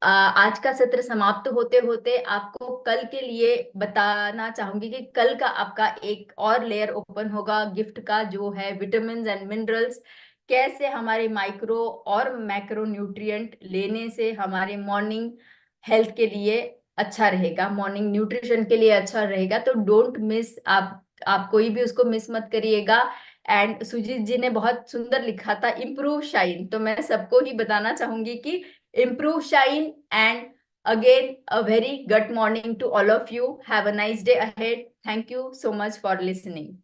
आज का सत्र समाप्त होते होते आपको कल के लिए बताना चाहूंगी कि कल का आपका एक और लेयर ओपन होगा गिफ्ट का, जो है विटामिन्स एंड मिनरल्स। कैसे हमारे माइक्रो और मैक्रो न्यूट्रिएंट लेने से हमारे मॉर्निंग हेल्थ के लिए अच्छा रहेगा, मॉर्निंग न्यूट्रिशन के लिए अच्छा रहेगा। तो डोंट मिस, आप कोई भी उसको मिस मत करिएगा। एंड सुजीत जी ने बहुत सुंदर लिखा था इम्प्रूव शाइन, तो मैं सबको ही बताना चाहूंगी कि improve shine. And again a very good morning to all of you. Have a nice day ahead. Thank you so much for listening.